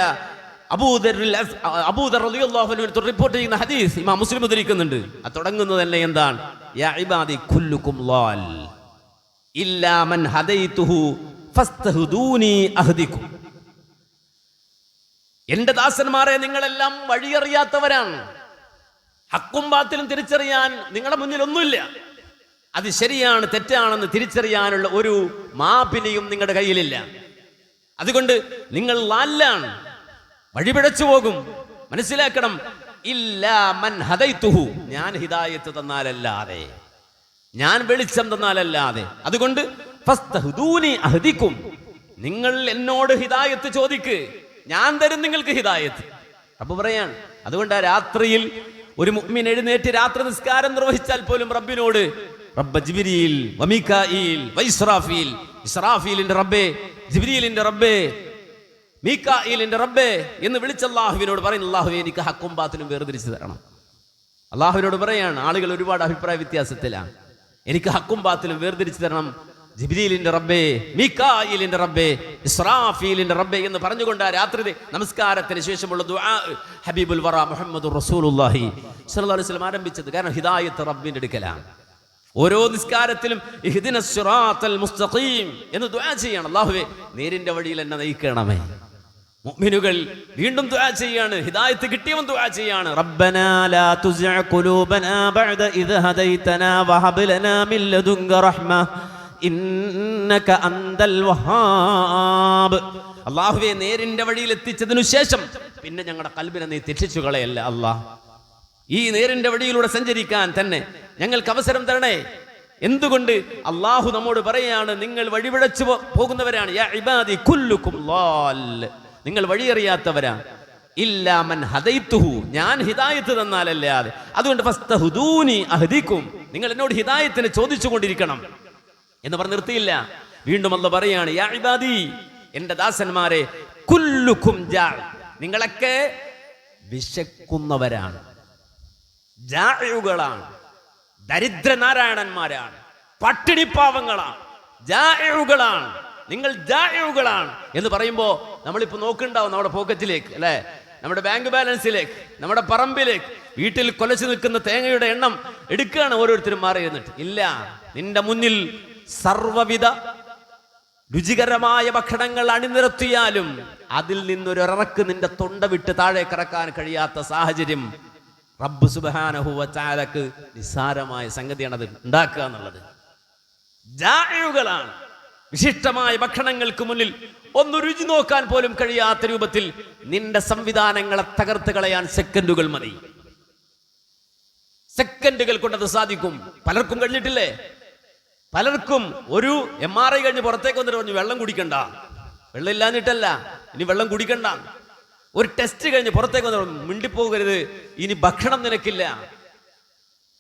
അബൂദർ റളിയല്ലാഹു അൻഹു റിപ്പോർട്ട് ചെയ്യുന്ന ഹദീസ് ഇമാം മുസ്ലിം ഉദ്ധരിക്കുന്നുണ്ട്. അത് തുടങ്ങുന്നത് തന്നെ എന്താണ്? യാ ഇബാദി കുല്ലുകും ളാൽ ഇല്ലാ മൻ ഹദൈതുഹു ഫസ്തഹ്ദൂനി അഹ്ദികും. എന്റെ ദാസന്മാരെ, നിങ്ങളെല്ലാം വഴിയറിയാത്തവരാണ്. ഹക്കും ബാത്തിലും തിരിച്ചറിയാൻ നിങ്ങളുടെ മുന്നിൽ ഒന്നുമില്ല. അത് ശരിയാണ് തെറ്റാണെന്ന് തിരിച്ചറിയാനുള്ള ഒരു മാപിനിയും നിങ്ങളുടെ കയ്യിലില്ല. അതുകൊണ്ട് നിങ്ങൾ ലാലാണ്, വഴിപിഴച്ചു പോകും. മനസ്സിലാക്കണം, ഇല്ലാ മൻ ഹദൈതുഹു, ഞാൻ ഹിദായത്ത് തന്നാലല്ലാതെ, ഞാൻ വെളിച്ചം തന്നാലല്ലാതെ. അതുകൊണ്ട് ഫസ്തഹ്ദൂനി അഹ്ദികും, നിങ്ങൾ എന്നോട് ഹിദായത്ത് ചോദിക്ക്, ഞാൻ തരും നിങ്ങൾക്ക് ഹിദായത്ത്. റബ്ബ് പറയാണ്. അതുകൊണ്ട് ആ രാത്രിയിൽ ഒരു മുഅ്മിൻ എഴുന്നേറ്റ് രാത്രി നിസ്കാരം നിർവഹിച്ചാൽ പോലും റബ്ബിനോട് റബ്ബ ജിബ്രീൽ വമീകായിൽ വൈസ്രാഫീൽ, ഇസ്രാഫീലിന്റെ റബ്ബേ, ജിബ്രീലിന്റെ റബ്ബേ, മീകായിലിന്റെ റബ്ബേ എന്ന് വിളിച്ച അല്ലാഹുവിനോട് പറയുന്നു, അല്ലാഹുവേ എനിക്ക് ഹക്കും ബാത്തിലും വേർതിരിച്ചു തരണം. അല്ലാഹുവിനോട് പറയാണ്. ആളുകൾ ഒരുപാട് അഭിപ്രായ വ്യത്യാസത്തിലാണ്. എനിക്ക് ഹക്കും ബാത്തിലും വേർതിരിച്ചു തരണം ജിബ്രീലിന്റെ റബ്ബേ, മീകായിലിന്റെ റബ്ബേ, ഇസ്രാഫീലിന്റെ റബ്ബേ എന്ന് പറഞ്ഞുകൊണ്ട് ആ രാത്രി നമസ്കാരത്തിന് ശേഷമുള്ള ദുആ ഹബീബുൽ വറ മുഹമ്മദുർ റസൂലുള്ളാഹി സ്വല്ലല്ലാഹു അലൈഹി വസല്ലം ആരംഭിച്ചത്. കാരണം ഹിദായത്ത് റബ്ബിന്റെ അടുക്കലാണ്. ഓരോ നിസ്കാരത്തിലും ഇഹ്ദിനസ് സിറാത്തൽ മുസ്തഖീം എന്ന് ദുആ ചെയ്യണം. അല്ലാഹുവേ നേരിന്റെ വഴിയിൽ എന്നെ നയിക്കണമേ. മുഅ്മിനുകൾ വീണ്ടും ദുആ ചെയ്യാണ്, ഹിദായത്ത് കിട്ടിയവൻ ദുആ ചെയ്യാണ്. റബ്ബനാ ലാ തുസിഅ ഖുലൂബനാ ബഅദ ഇദ് ഹദൈതനാ വഹബ് ലനാ മിൻ ലദുൻക റഹ്മ ഇന്നക അന്തൽ വഹാബ്. അല്ലാഹുവേ നേരിന്റെ വഴിയിൽ എത്തിച്ചതിനു ശേഷം പിന്നെ ഞങ്ങളുടെ ഖൽബിനെ നീ തെറ്റിച്ചു കളയല്ല അല്ലാഹ്. ഈ നേരിന്റെ വഴിയിലൂടെ സഞ്ചരിക്കാൻ തന്നെ ഞങ്ങൾക്ക് അവസരം തരണേ. എന്തുകൊണ്ട്? അല്ലാഹു നമ്മോട് പറയാണ്, നിങ്ങൾ വഴിപിഴച്ചു പോകുന്നവരാണ്. യാ ഇബാദി കുല്ലുകും ളാൽ, നിങ്ങൾ വഴിയറിയാത്തവരാണ്. ഇല്ലാ മൻ ഹദൈതുഹു, ഞാൻ ഹിദായത്ത് തന്നാലല്ലാതെ. അതുകൊണ്ട് ഫസ്തഹ്ദൂനി അഹ്ദികും, നിങ്ങൾ എന്നോട് ഹിദായത്തിനെ ചോദിച്ചു കൊണ്ടിരിക്കണം എന്ന് പറഞ്ഞ് നിർത്തിയില്ല. വീണ്ടും അല്ലാഹു പറയാണ്, യാ ഇബാദി, എന്റെ ദാസന്മാരെ, കുല്ലുകും ജാ, നിങ്ങളൊക്കെ വിശക്കുന്നവരാണ്, ജാഇഉകളാണ്, ദരിദ്രനാരായണന്മാരാണ്, പട്ടിണിപ്പാവങ്ങളാണ്, ജാഇഉകളാണ്, നിങ്ങൾ ജാഇഉകളാണ് എന്ന് പറയുമ്പോൾ നമ്മളിപ്പോൾ നോക്കുന്നുണ്ടാവും നമ്മുടെ പോക്കറ്റിലേക്ക്, അല്ലെ, നമ്മുടെ ബാങ്ക് ബാലൻസിലേക്ക്, നമ്മുടെ പറമ്പിലേക്ക്. വീട്ടിൽ കൊലച്ചു നിൽക്കുന്ന തേങ്ങയുടെ എണ്ണം എടുക്കുകയാണ് ഓരോരുത്തരും മാറി ഇരുന്നിട്ട്. ഇല്ല, നിന്റെ മുന്നിൽ സർവ്വവിധ രുചികരമായ ഭക്ഷണങ്ങൾ അണിനിരത്തിയാലും അതിൽ നിന്നൊരിറക്ക് നിന്റെ തൊണ്ട വിട്ട് താഴെ കിടക്കാൻ കഴിയാത്ത സാഹചര്യം റബ്ബ് സുബ്ഹാനഹു വ തആലക്ക് നിസ്സാരമായ സംഗതിയാണ് അത് ഉണ്ടാക്കുക എന്നുള്ളത്. ജാഇഉകളാണ്, വിശിഷ്ടമായ ഭക്ഷണങ്ങൾക്ക് മുന്നിൽ ഒന്ന് രുചി നോക്കാൻ പോലും കഴിയാത്ത രൂപത്തിൽ നിന്റെ സംവിധാനങ്ങളെ തകർത്ത് കളയാൻ സെക്കൻഡുകൾ മതി. സെക്കൻഡുകൾ കൊണ്ടത് സാധിക്കും. പലർക്കും കഴിഞ്ഞിട്ടില്ലേ? പലർക്കും ഒരു MRI കഴിഞ്ഞ് പുറത്തേക്ക് വന്നിട്ട് പറഞ്ഞു, വെള്ളം കുടിക്കണ്ട. വെള്ളം ഇല്ലാഞ്ഞിട്ടല്ല, ഇനി വെള്ളം കുടിക്കണ്ട. ഒരു ടെസ്റ്റ് കഴിഞ്ഞ് പുറത്തേക്ക് വന്നിട്ട് മിണ്ടിപ്പോകരുത്, ഇനി ഭക്ഷണം നിനക്കില്ല.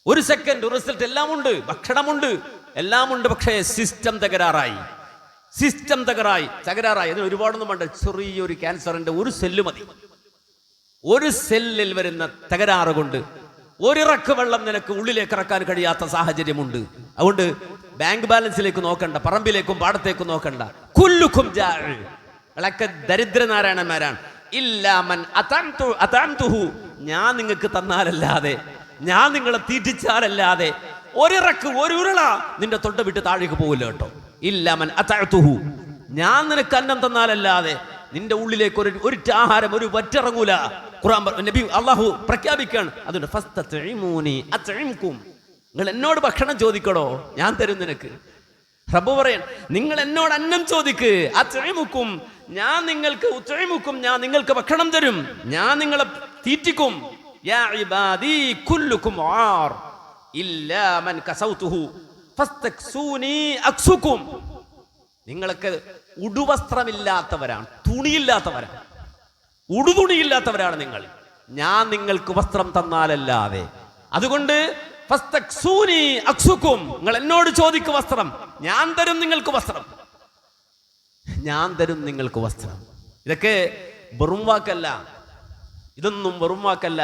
ഒരു സെക്കൻഡ് റിസൾട്ട്, എല്ലാം ഉണ്ട്, ഭക്ഷണമുണ്ട്, എല്ലാം ഉണ്ട്, പക്ഷേ സിസ്റ്റം തകരാറായി. സിസ്റ്റം തകരാറായി. അതിന് ഒരുപാടൊന്നും വേണ്ട, ചെറിയൊരു ക്യാൻസറിന്റെ ഒരു സെല്ല് മതി. ഒരു സെല്ലിൽ വരുന്ന തകരാറ് കൊണ്ട് ഒരിറക്ക് വെള്ളം നിനക്ക് ഉള്ളിലേക്ക് ഇറക്കാൻ കഴിയാത്ത സാഹചര്യമുണ്ട്. അതുകൊണ്ട് ബാങ്ക് ബാലൻസിലേക്ക് നോക്കണ്ട, പറമ്പിലേക്കും പാടത്തേക്കും നോക്കണ്ട. കുല്ലുക്കും ജാഇ, ദരിദ്രനാരായണന്മാരാണ്. ഇല്ലാ മൻ അതഅംതുഹു, ഞാൻ നിങ്ങൾക്ക് തന്നാലല്ലാതെ, ഞാൻ നിങ്ങളെ തീറ്റിച്ചാലല്ലാതെ ഒരിറക്ക് ഒരു ഉരുള നിന്റെ തൊണ്ട വിട്ട് താഴേക്ക് പോകില്ല കേട്ടോ. ഇല്ലാ മൻ അതഅതുഹു, ഞാൻ നിനക്ക് അന്നം തന്നാലല്ലാതെ നിന്റെ ഉള്ളിലേക്ക് ഒരു ആഹാരം ഒരു വറ്റിറങ്ങൂല. ഖുർആൻ നബി അല്ലാഹു പ്രഖ്യാപിക്കുകയാണ്. അതുകൊണ്ട് ഫസ്തത്ഇമൂനി അത്ഇംകും, നിങ്ങൾ എന്നോട് ഭക്ഷണം ചോദിക്കടോ, ഞാൻ തരും നിനക്ക്. റബ്ബ് പറയാൻ, നിങ്ങൾ എന്നോട് അന്നം ചോദിക്ക്, അത്ഇമുക്കും, ഞാൻ നിങ്ങൾക്ക് ഉത്ഇമുക്കും, ഞാൻ നിങ്ങൾക്ക് ഭക്ഷണം തരും, ഞാൻ നിങ്ങളെ തീറ്റിക്കും. യാ ഇബാദി കുല്ലുക്കും ആർ ഇല്ലാ മൻ കസൗതുഹു ഫസ്തക്സൂനി അക്സുക്കും. നിങ്ങളൊക്കെ ഉടുവസ്ത്രമില്ലാത്തവരാണ്, തുണിയില്ലാത്തവരാണ്, ഉടുതുണിയില്ലാത്തവരാണ് നിങ്ങൾ. ഞാൻ നിങ്ങൾക്ക് വസ്ത്രം തന്നാലല്ലാതെ. അതുകൊണ്ട് ഫസ്തക്സൂനി അക്സുക്കും, നിങ്ങൾ എന്നോട് ചോദിക്ക് വസ്ത്രം, ഞാൻ തരും നിങ്ങൾക്ക് വസ്ത്രം, ഞാൻ തരും നിങ്ങൾക്ക് വസ്ത്രം. ഇതൊക്കെ വെറും വാക്കല്ല, ഇതൊന്നും വെറും വാക്കല്ല.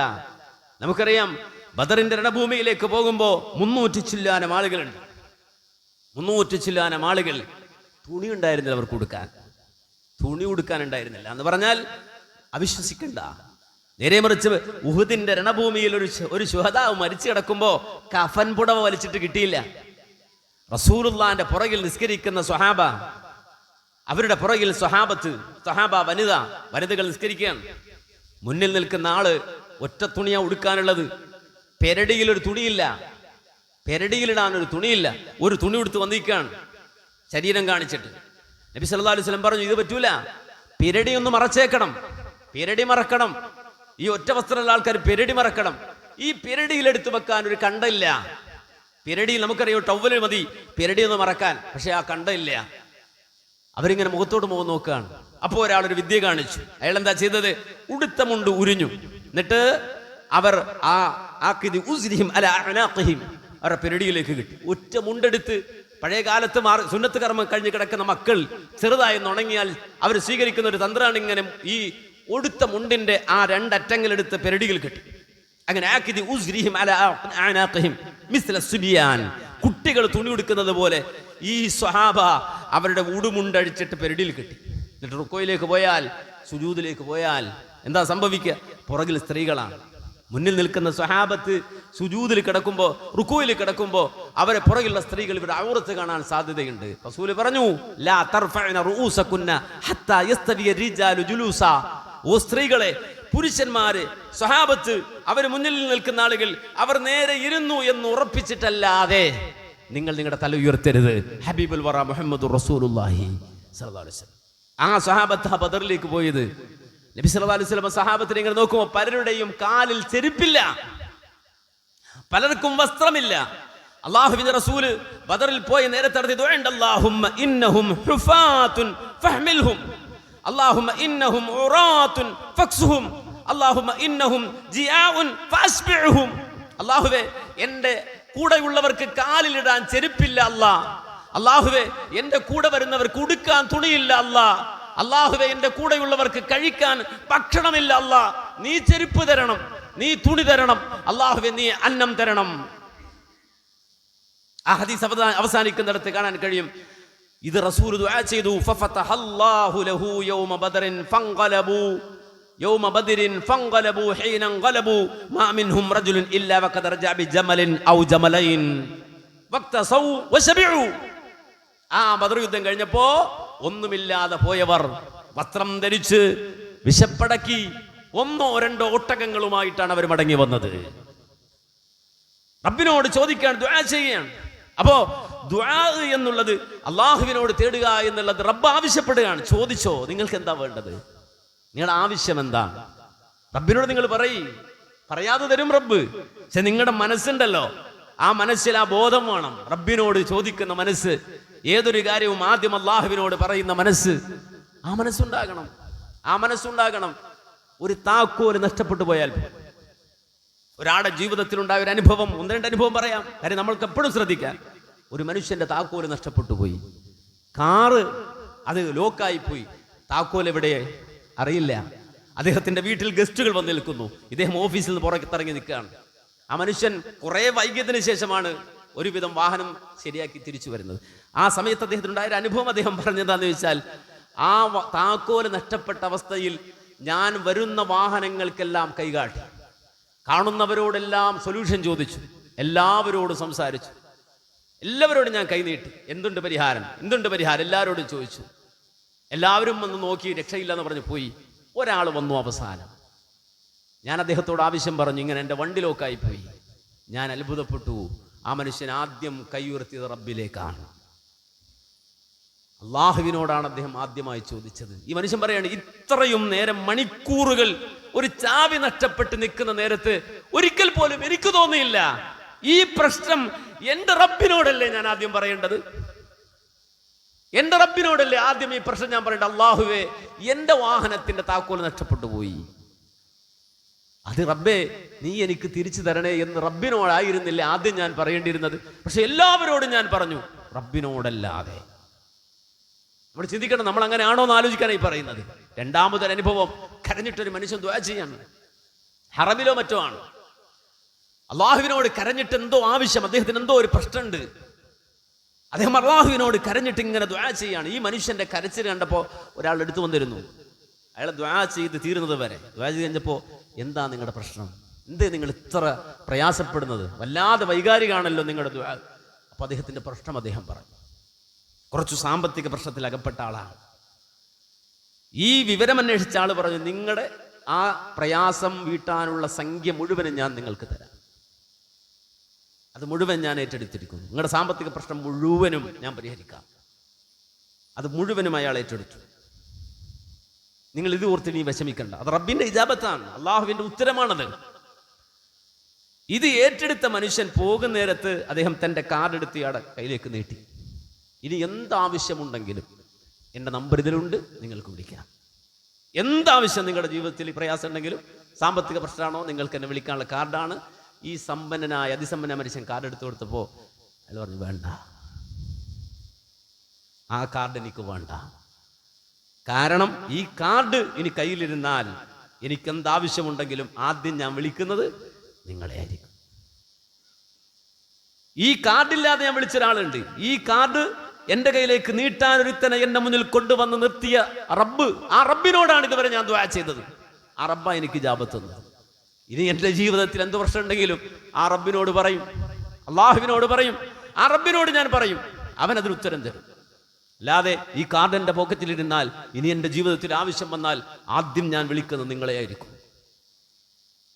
നമുക്കറിയാം, ബദറിന്റെ രണഭൂമിയിലേക്ക് പോകുമ്പോൾ 300 ചില്ലാനം ആളുകളുണ്ട്. 300 ചില്ലാനം ആളുകൾ തുണി ഉണ്ടായിരുന്നില്ല അവർക്ക് ഉടുക്കാൻ. തുണി ഉടുക്കാനുണ്ടായിരുന്നില്ല എന്ന് പറഞ്ഞാൽ അവിശ്വസിക്കണ്ട. നേരെ മറിച്ച് ഉഹുദിന്റെ രണഭൂമിയിൽ ഒരു ശുഹദാവ് മരിച്ചു കിടക്കുമ്പോ കഫൻ പുടവ വലിച്ചിട്ട് കിട്ടിയില്ല. റസൂലുള്ളാന്റെ പുറകിൽ നിസ്കരിക്കുന്ന സ്വഹാബ, അവരുടെ പുറകിൽ സ്വഹാബ വനിതകൾ നിസ്കരിക്കുകയാണ്. മുന്നിൽ നിൽക്കുന്ന ആള് ഒറ്റ തുണിയാ ഉടുക്കാനുള്ളത്. പെരടിയിൽ ഒരു തുണിയില്ല, പെരടിയിലിടാൻ ഒരു തുണിയില്ല. ഒരു തുണി ഉടുത്ത് വന്നിരിക്കുകയാണ് ശരീരം കാണിച്ചിട്ട്. നബി സല്ലല്ലാഹു അലൈഹി വസല്ലം പറഞ്ഞു, ഇത് പറ്റൂല, പെരടി ഒന്ന് മറച്ചേക്കണം, പെരടി മറക്കണം. ഈ ഒറ്റ വസ്ത്രമുള്ള ആൾക്കാർ പെരടി മറക്കണം. ഈ പെരടിയിൽ എടുത്തു വെക്കാൻ ഒരു കണ്ടയില്ല. പെരടിയിൽ നമുക്കറിയാം ടവല് മതി പെരടി ഒന്ന് മറക്കാൻ, പക്ഷെ ആ കണ്ടയില്ല. അവരിങ്ങനെ മുഖത്തോട് മുഖം നോക്കുകയാണ്. അപ്പോൾ ഒരാളൊരു വിദ്യ കാണിച്ചു. അയാൾ എന്താ ചെയ്തത്? ഉടുത്ത മുണ്ട് ഉരിഞ്ഞു. എന്നിട്ട് അവർ അവരുടെ പെരടിയിലേക്ക് കിട്ടി. ഒറ്റ മുണ്ടെടുത്ത്, പഴയ കാലത്ത് സുന്നത്ത് കർമ്മം കഴിഞ്ഞ് കിടക്കുന്ന മക്കൾ ചെറുതായി ഉണങ്ങിയാൽ അവർ സ്വീകരിക്കുന്ന ഒരു തന്ത്രമാണ് ഇങ്ങനെ ഈ ഒടുത്ത മുണ്ടിന്റെ ആ രണ്ടറ്റങ്ങളെടുത്ത് പെരടിയിൽ കിട്ടി. അങ്ങനെ കുട്ടികൾ തുണി ഉടുക്കുന്നത് പോലെ ഈ സ്വഹാബ അവരുടെ ഉടുമുണ്ടഴിച്ചിട്ട് പെരടിയിൽ കിട്ടി. എന്നിട്ട് റുക്കോയിലേക്ക് പോയാൽ, സുജൂദിലേക്ക് പോയാൽ എന്താ സംഭവിക്കുക? പുറകിൽ സ്ത്രീകളാണ്. മുന്നിൽ നിൽക്കുന്ന സ്വഹാബത്ത് സുജൂദിൽ കിടക്കുമ്പോ, റുക്കോയിൽ കിടക്കുമ്പോ അവരെ പുറകിലുള്ള സ്ത്രീകൾ ഇവരുടെ ഔറത്ത് കാണാൻ സാധ്യതയുണ്ട്. റസൂൽ പറഞ്ഞു, ലാ തർഫഅന റൂസകുന്ന ഹത്താ യസ്തവിയ റിജാലു ജുലൂസാ. ഓ സ്ത്രീകളെ, പുരുഷന്മാര്, സ്വഹാബത്ത്, അവർ മുന്നിൽ നിൽക്കുന്ന ആളുകൾ അവർ നേരെ ഇരുന്നു എന്ന് ഉറപ്പിച്ചിട്ടല്ലാതെ നിങ്ങൾ നിങ്ങളുടെ തല ഉയർത്തരുത്. ഹബീബുൽ വറ മുഹമ്മദുർ റസൂലുള്ളാഹി സ്വല്ലല്ലാഹു അലൈഹി വസല്ലം. ആ സ്വഹാബത്ത് ബദറിലേക്ക് പോയത്. നബി സല്ലല്ലാഹു അലൈഹി വസല്ലം സ്വഹാബത്തിനെ ഇങ്ങനെ നോക്കുമ്പോൾ പലരുടെയും കാലിൽ ചെരുപ്പില്ല, പലർക്കും വസ്ത്രമില്ല. അല്ലാഹുവിന്റെ റസൂല് ബദറിൽ പോയ നേരത്തെ അല്ലാഹുമ്മ ഇന്നഹും ഹുഫാത്തുൻ ഫഹ്മിൽഹും, അല്ലാഹുമ്മ ഇന്നഹും ഉറാത്തുൻ ഫക്സുഹും, അല്ലാഹുമ്മ ഇന്നഹും ജിആഉൻ ഫഅസ്ബിഉഹും. അല്ലാഹുവേ, എൻ്റെ കൂടെയുള്ളവർക്ക് കാലിലിടാൻ ചെരുപ്പില്ല അല്ലാ. അല്ലാഹുവേ, എൻ്റെ കൂടെ വരുന്നവർക്ക് ഉടുക്കാൻ തുണിയില്ല അല്ലാ. അല്ലാഹുവേ, എൻ്റെ കൂടെയുള്ളവർക്ക് കഴിക്കാൻ ഭക്ഷണമില്ല അല്ലാ. നീ ചെരുപ്പ് തരണം, നീ തുണി തരണം, അല്ലാഹുവേ നീ അന്നം തരണം. ആ ഹദീസ് അവസാനിക്കുന്നിടത്ത് കാണാൻ കഴിയും, ഇത് റസൂൽ ദുആ ചെയ്തു. ഫഫതഹല്ലാഹു ലഹു യൗമ ബദറിൻ ഫൻഖലബു യൗമ ബദരിൻ ഫൻഖലബു ഹീന ഖലബു മാ മിൻഹും റജുലുൻ ഇല്ലാ വഖദ റജഅ ബിജമലിൻ ഔ ജമലൈൻ വഖതസൗ വശബിഉ. ആ ബദർ യുദ്ധം കഴിഞ്ഞപ്പോ ഒന്നുമില്ലാതെ പോയവർ വസ്ത്രം ധരിച്ച് വിശപ്പടക്കി ഒന്നോ രണ്ടോ ഒട്ടകങ്ങളുമായിട്ടാണ് അവർ മടങ്ങി വന്നത്. റബ്ബിനോട് ചോദിക്കാൻ, ദുആ ചെയ്യുകയാണ്. അപ്പോ ദുആ എന്നുള്ളത്, അള്ളാഹുവിനോട് തേടുക എന്നുള്ളത് റബ്ബ് ആവശ്യപ്പെടുകയാണ്. ചോദിച്ചോ, നിങ്ങൾക്ക് എന്താ വേണ്ടത്, നിങ്ങളുടെ ആവശ്യം എന്താ? റബ്ബിനോട് നിങ്ങൾ പറയാതെ തരും റബ്ബ്. പക്ഷെ നിങ്ങളുടെ മനസ്സുണ്ടല്ലോ, ആ മനസ്സിൽ ആ ബോധം വേണം. റബ്ബിനോട് ചോദിക്കുന്ന മനസ്സ്, ഏതൊരു കാര്യവും ആദ്യം അള്ളാഹുവിനോട് പറയുന്ന മനസ്സ്, ആ മനസ്സുണ്ടാകണം. ആ മനസ്സുണ്ടാകണം. ഒരു താക്കോല് നഷ്ടപ്പെട്ടു പോയാൽ, ഒരാളുടെ ജീവിതത്തിലുണ്ടായ ഒരു അനുഭവം, ഒന്ന് രണ്ട് അനുഭവം പറയാം, കാര്യം നമ്മൾക്ക് എപ്പോഴും ശ്രദ്ധിക്കാൻ. ഒരു മനുഷ്യന്റെ താക്കോല് നഷ്ടപ്പെട്ടു പോയി, കാറ് അത് ലോക്കായി പോയി, താക്കോൽ എവിടെ അറിയില്ല. അദ്ദേഹത്തിന്റെ വീട്ടിൽ ഗസ്റ്റുകൾ വന്ന് നിൽക്കുന്നു, ഇദ്ദേഹം ഓഫീസിൽ നിന്ന് പുറത്തിറങ്ങി നിൽക്കുകയാണ്. ആ മനുഷ്യൻ കുറെ വൈകിയതിനു ശേഷമാണ് ഒരുവിധം വാഹനം ശരിയാക്കി തിരിച്ചു വരുന്നത്. ആ സമയത്ത് അദ്ദേഹത്തിനുണ്ടായ ഒരു അനുഭവം അദ്ദേഹം പറഞ്ഞതാന്ന് ചോദിച്ചാൽ, ആ താക്കോല് നഷ്ടപ്പെട്ട അവസ്ഥയിൽ ഞാൻ വരുന്ന വാഹനങ്ങൾക്കെല്ലാം കൈകാട്ടി, കാണുന്നവരോടെല്ലാം സൊല്യൂഷൻ ചോദിച്ചു, എല്ലാവരോടും സംസാരിച്ചു, എല്ലാവരോടും ഞാൻ കൈനീട്ടി, എന്തുണ്ട് പരിഹാരം, എല്ലാവരോടും ചോദിച്ചു. എല്ലാവരും വന്ന് നോക്കി, രക്ഷയില്ലെന്ന് പറഞ്ഞ് പോയി. ഒരാൾ വന്നു അവസാനം. ഞാൻ അദ്ദേഹത്തോട് ആവശ്യം പറഞ്ഞു, ഇങ്ങനെ എൻ്റെ വണ്ടി ലോക്കായി പോയി. ഞാൻ അത്ഭുതപ്പെട്ടു. ആ മനുഷ്യൻ ആദ്യം കൈ ഉയർത്തിയത് റബ്ബിലേക്കാണ്, അള്ളാഹുവിനോടാണ് അദ്ദേഹം ആദ്യമായി ചോദിച്ചത്. ഈ മനുഷ്യൻ പറയാണ്, ഇത്രയും നേരം മണിക്കൂറുകൾ ഒരു ചാവി നഷ്ടപ്പെട്ട് നിൽക്കുന്ന നേരത്ത് ഒരിക്കൽ പോലും എനിക്ക് തോന്നിയില്ല, ഈ പ്രശ്നം എൻ്റെ റബ്ബിനോടല്ലേ ഞാൻ ആദ്യം പറയേണ്ടത്, എൻ്റെ റബ്ബിനോടല്ലേ ആദ്യം ഈ പ്രശ്നം ഞാൻ പറയേണ്ടത്. അള്ളാഹുവേ, എൻ്റെ വാഹനത്തിന്റെ താക്കോൽ നഷ്ടപ്പെട്ടു പോയി, അത് റബ്ബേ നീ എനിക്ക് തിരിച്ചു തരണേ എന്ന് റബ്ബിനോടായിരുന്നില്ല ആദ്യം ഞാൻ പറയേണ്ടിയിരുന്നത്. പക്ഷെ എല്ലാവരോടും ഞാൻ പറഞ്ഞു, റബ്ബിനോടല്ലാതെ. നമ്മൾ ചിന്തിക്കണം, നമ്മൾ അങ്ങനെയാണോ എന്ന് ആലോചിക്കാനായി പറയുന്നത്. രണ്ടാമതൊരു അനുഭവം, കരഞ്ഞിട്ടൊരു മനുഷ്യൻ ദുആ ചെയ്യാണ്, ഹറമിലോ മറ്റോ ആണ്. അള്ളാഹുവിനോട് കരഞ്ഞിട്ട് എന്തോ ആവശ്യം, അദ്ദേഹത്തിന് എന്തോ ഒരു പ്രശ്നമുണ്ട്. അദ്ദേഹം അള്ളാഹുവിനോട് കരഞ്ഞിട്ട് ഇങ്ങനെ ദുആ ചെയ്യാണ്. ഈ മനുഷ്യന്റെ കരച്ചിൽ കണ്ടപ്പോൾ ഒരാൾ എടുത്തു വന്നിരുന്നു. അയാൾ ദുആ ചെയ്ത് തീരുന്നത് വരെ ദുആ ചെയ്ത് കഴിഞ്ഞപ്പോൾ, എന്താ നിങ്ങളുടെ പ്രശ്നം, എന്തേ നിങ്ങൾ ഇത്ര പ്രയാസപ്പെടുന്നത്, വല്ലാതെ വൈകാരികാണല്ലോ നിങ്ങളുടെ ദുആ. അപ്പോൾ അദ്ദേഹത്തിന്റെ പ്രശ്നം അദ്ദേഹം പറഞ്ഞു. കുറച്ചു സാമ്പത്തിക പ്രശ്നത്തിൽ അകപ്പെട്ട ആളാണ്. ഈ വിവരം അന്വേഷിച്ച ആൾ പറഞ്ഞു, നിങ്ങളുടെ ആ പ്രയാസം വീട്ടാനുള്ള സംഖ്യ മുഴുവനും ഞാൻ നിങ്ങൾക്ക് തരാം, അത് മുഴുവൻ ഞാൻ ഏറ്റെടുത്തിരിക്കുന്നു, നിങ്ങളുടെ സാമ്പത്തിക പ്രശ്നം മുഴുവനും ഞാൻ പരിഹരിക്കാം. അത് മുഴുവനും അയാൾ ഏറ്റെടുത്തു. നിങ്ങൾ ഇത് ഓർത്ത് നീ വിഷമിക്കണ്ട, അത് റബ്ബിന്റെ ഇജാബത്താണ്, അള്ളാഹുവിന്റെ ഉത്തരമാണത്. ഇത് ഏറ്റെടുത്ത മനുഷ്യൻ പോകുന്ന നേരത്ത് അദ്ദേഹം തൻ്റെ കാർഡ് എടുത്ത് ഇയാളുടെ കയ്യിലേക്ക് നീട്ടി. ഇനി എന്താവശ്യമുണ്ടെങ്കിലും എൻ്റെ നമ്പർ ഇതിലുണ്ട്, നിങ്ങൾക്ക് വിളിക്കാം. എന്താവശ്യം നിങ്ങളുടെ ജീവിതത്തിൽ പ്രയാസം ഉണ്ടെങ്കിലും, സാമ്പത്തിക പ്രശ്നമാണോ, നിങ്ങൾക്ക് എന്നെ വിളിക്കാനുള്ള കാർഡാണ്. ഈ സമ്പന്നനായ അതിസമ്പന്ന മനുഷ്യൻ കാർഡ് എടുത്തു കൊടുത്തപ്പോൾ അയാൾ പറഞ്ഞു, വേണ്ട, ആ കാർഡ് എനിക്ക് വേണ്ട. കാരണം ഈ കാർഡ് ഇനി കയ്യിലിരുന്നാൽ എനിക്ക് എന്താവശ്യമുണ്ടെങ്കിലും ആദ്യം ഞാൻ വിളിക്കുന്നത് നിങ്ങളെ ആയിരിക്കും. ഈ കാർഡില്ലാതെ ഞാൻ വിളിച്ചൊരാളുണ്ട്. ഈ കാർഡ് എൻ്റെ കയ്യിലേക്ക് നീട്ടാൻ ഒരുത്തനെ എൻ്റെ മുന്നിൽ കൊണ്ടുവന്ന് നിർത്തിയ റബ്ബ്, ആ റബ്ബിനോടാണ് ഇതുവരെ ഞാൻ ദുആ ചെയ്തത്. ആ റബ്ബാ എനിക്ക് ഇജാബത്ത് തന്നത്. ഇനി എൻ്റെ ജീവിതത്തിൽ എന്ത് പ്രശ്നം ഉണ്ടെങ്കിലും ആ റബ്ബിനോട് പറയും, അള്ളാഹുവിനോട് പറയും, ആ റബ്ബിനോട് ഞാൻ പറയും, അവൻ അതിന് ഉത്തരം തരും. അല്ലാതെ ഈ കാർഡ് എൻ്റെ പോക്കറ്റിലിരുന്നാൽ ഇനി എൻ്റെ ജീവിതത്തിൽ ആവശ്യം വന്നാൽ ആദ്യം ഞാൻ വിളിക്കുന്നത് നിങ്ങളെ ആയിരിക്കും.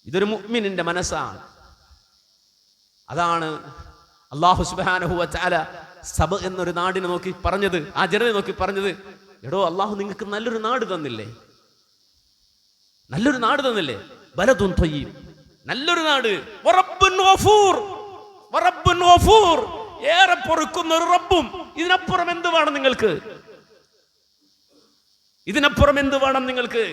ഇതൊരു മുഅ്മിനിന്റെ മനസ്സാണ്. അതാണ് അല്ലാഹു സുബ്ഹാനഹു വ തആല സബ എന്നൊരു നാടിനെ നോക്കി പറഞ്ഞത്, ആ ജനതയെ നോക്കി പറഞ്ഞത്, എടോ അള്ളാഹു നിങ്ങൾക്ക് നല്ലൊരു നാട് തന്നില്ലേ, നല്ലൊരു നാട് തന്നില്ലേ, ബലദുൻ ത്വയ്യിബ്, നല്ലൊരു നാട്, വറബ്ബുൻ ഗഫൂർ, വറബ്ബുൻ ഗഫൂർ, ഏറെ പൊറുക്കുന്ന ഒരു റബ്ബും. ഇതിനപ്പുറം എന്ത് വേണം നിങ്ങൾക്ക്? ഇതിനപ്പുറം എന്ത് വേണം നിങ്ങൾക്ക്?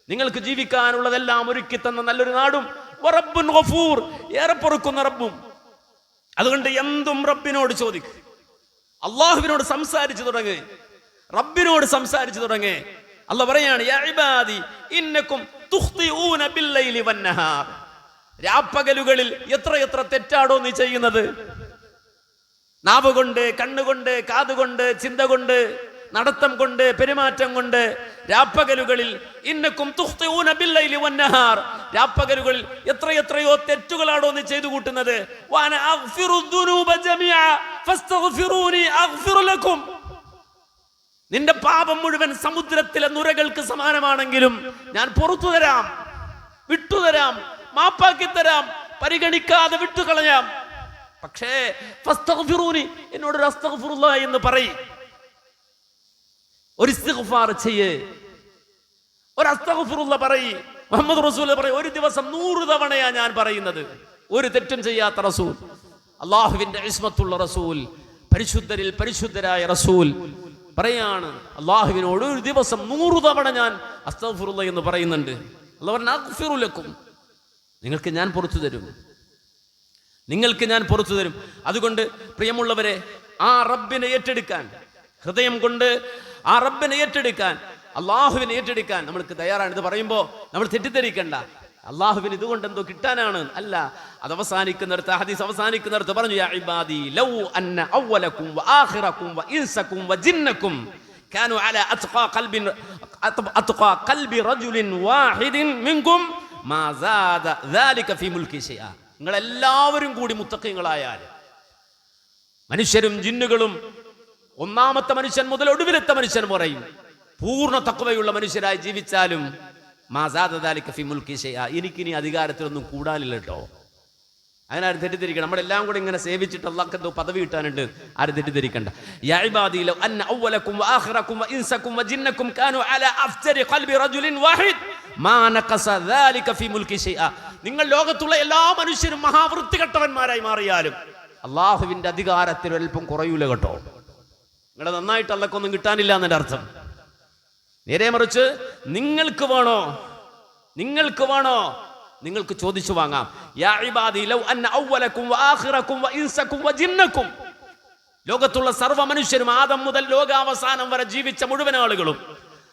നിങ്ങൾക്ക് ജീവിക്കാനുള്ളതെല്ലാം ഒരുക്കി തന്ന നല്ലൊരു നാടും, വറബ്ബുൻ ഗഫൂർ, ഏറെ പൊറുക്കുന്ന റബ്ബും. അതുകൊണ്ട് എന്തും റബ്ബിനോട് ചോദിക്കും. അള്ളാഹുവിനോട് സംസാരിച്ചു തുടങ്ങ്, റബ്ബിനോട് സംസാരിച്ചു തുടങ്ങ്. അല്ലാഹു പറയാണ്, യാ ഇബാദി ഇന്നകും തുഖ്തിഊന ബില്ലൈലി വന്നഹാർ, രാപ്പകലുകളിൽ എത്ര തെറ്റാടോ നീ ചെയ്യുന്നത്. നാവ് കൊണ്ട്, കണ്ണുകൊണ്ട്, കാതുകൊണ്ട്, ചിന്ത കൊണ്ട്, നടത്തം കൊണ്ട്, പെരുമാറ്റം കൊണ്ട്, രാപ്പകലുകളിൽ ഇന്നകും തുഖ്തിഊന ബില്ലൈലി വന്നഹാർ, രാപ്പകലുകളിൽ എത്രയോ തെറ്റുകളാണോ നീ ചെയ്തു കൂട്ടുന്നത്. വഅന അഗ്ഫിറു ദുനൂബ ജമീഅ ഫസ്തഗ്ഫിറൂനി അഗ്ഫിർ ലക്കും, നിന്റെ പാപം മുഴുവൻ സമുദ്രത്തിലെ നുരകൾക്ക് സമാനമാണെങ്കിലും ഞാൻ പുറത്തു തരാം, വിട്ടുതരാം, മാപ്പാക്കി തരാം, പരിഗണിക്കാതെ വിട്ടുകളയാം. പക്ഷേ ഫസ്തഗ്ഫിറൂനി, എന്നോടൊരു അസ്തഗ്ഫിറുല്ലാഹ് എന്ന് പറയും, ഒരു ഇസ്തിഗ്ഫാർ ചെയ്യ്, ഒരു അസ്തഗ്ഫിറുല്ലാഹ് പറയ്. മുഹമ്മദ് റസൂൽ പറയും, ഒരു ദിവസം 100 തവണയാ ഞാൻ പറയുന്നത്. ഒരു തെറ്റും ചെയ്യാത്ത റസൂൽ, അള്ളാഹുവിന്റെ ഇസ്മത്തുള്ള റസൂൽ, പരിശുദ്ധരിൽ പരിശുദ്ധരായ റസൂൽ പറയാണ്, അള്ളാഹുവിനോട് ഒരു ദിവസം 100 തവണ ഞാൻ അസ്തഗ്ഫിറുല്ലാഹ് എന്ന് പറയുന്നുണ്ട്. അല്ലാഹു പറഞ്ഞു, അഗ്ഫിറു ലക്കും, നിങ്ങൾക്ക് ഞാൻ പുറത്തു തരും, നിങ്ങൾക്ക് ഞാൻ പുറത്തു തരും. അതുകൊണ്ട് പ്രിയമുള്ളവരെ, ആ റബ്ബിനെ ഏറ്റെടുക്കാൻ, ഹൃദയം കൊണ്ട് ആ റബ്ബിനെ ഏറ്റെടുക്കാൻ, അള്ളാഹുവിനെ ഏറ്റെടുക്കാൻ നമ്മൾക്ക് തയ്യാറാണ്. ഇത് പറയുമ്പോൾ നമ്മൾ തെറ്റിദ്ധരിക്കണ്ട, അള്ളാഹുവിന് ഇതുകൊണ്ട് എന്തോ കിട്ടാനാണ്, അല്ല. അത് അവസാനിക്കുന്നിടത്ത്, ഹദീസ് അവസാനിക്കുന്നിടത്ത് പറഞ്ഞു, യാ ഇബാദി ലൗ അന്ന അവലകും വആഖിറകും വഇൻസകും വജിന്നകും കാനൂ അലാ അത്ഖാ ഖൽബി റജുലിൻ വാഹിദിൻ മിൻകും മാ സാദ ദാലിക ഫീ മുൽകി ശൈഅ. നിങ്ങൾ എല്ലാവരും കൂടി മുത്തഖീങ്ങളായാൽ, മനുഷ്യരും ജിന്നുകളും, ഒന്നാമത്തെ മനുഷ്യൻ മുതൽ ഒടുവിലത്തെ മനുഷ്യൻ പറയും, പൂർണ്ണ തഖ്വയുള്ള മനുഷ്യരായി ജീവിച്ചാലും മാ സാദ ദാലിക ഫീ മുൽകി ശൈഅ, എനിക്കിനി അധികാരത്തിലൊന്നും കൂടാനില്ല കേട്ടോ. അങ്ങനെ ആരും തെറ്റിദ്ധരിക്കണം. നമ്മളെല്ലാം കൂടെ ഇങ്ങനെ സേവിച്ചിട്ട് അള്ളാഹ്ക്ക് എന്തോ പദവി കിട്ടാനുണ്ട്, ആരും തെറ്റിദ്ധരിക്കണ്ട. യാ ഇബാദി ലൗ അന്ന അവലകും വആഖിറകും വഇൻസകും വജിന്നകും കാനൂ അലാ അഫ്ജരി ഖൽബി റജുലിൻ വാഹിദ് മാ നഖസ ദാലിക ഫീ മുൽകി ശൈഅ. നിങ്ങൾ ലോകത്തുള്ള എല്ലാ മനുഷ്യരും മഹാവൃത്തികെട്ടവന്മാരായി മാറിയാലും അള്ളാഹുവിന്റെ അധികാരത്തിൽ അല്പം കുറയൂല കേട്ടോ. നിങ്ങളെ നന്നായിട്ട് അള്ളക്കൊന്നും കിട്ടാനില്ല എന്നതിന്റെ അർത്ഥം. നേരെ മറിച്ച് നിങ്ങൾക്ക് വേണോ, നിങ്ങൾക്ക് വേണോ, നിങ്ങൾക്ക് ചോദിച്ചു വാങ്ങാം. യാ ഇബാദി ലൗ അന്ന അവലകും വആഖിറകും വഇൻസകും വജിന്നകും, ലോകത്തുള്ള സർവ്വ മനുഷ്യരും ആദം മുതൽ ലോകാവസാനം വരെ ജീവിച്ച മുഴുവൻ ആളുകളും,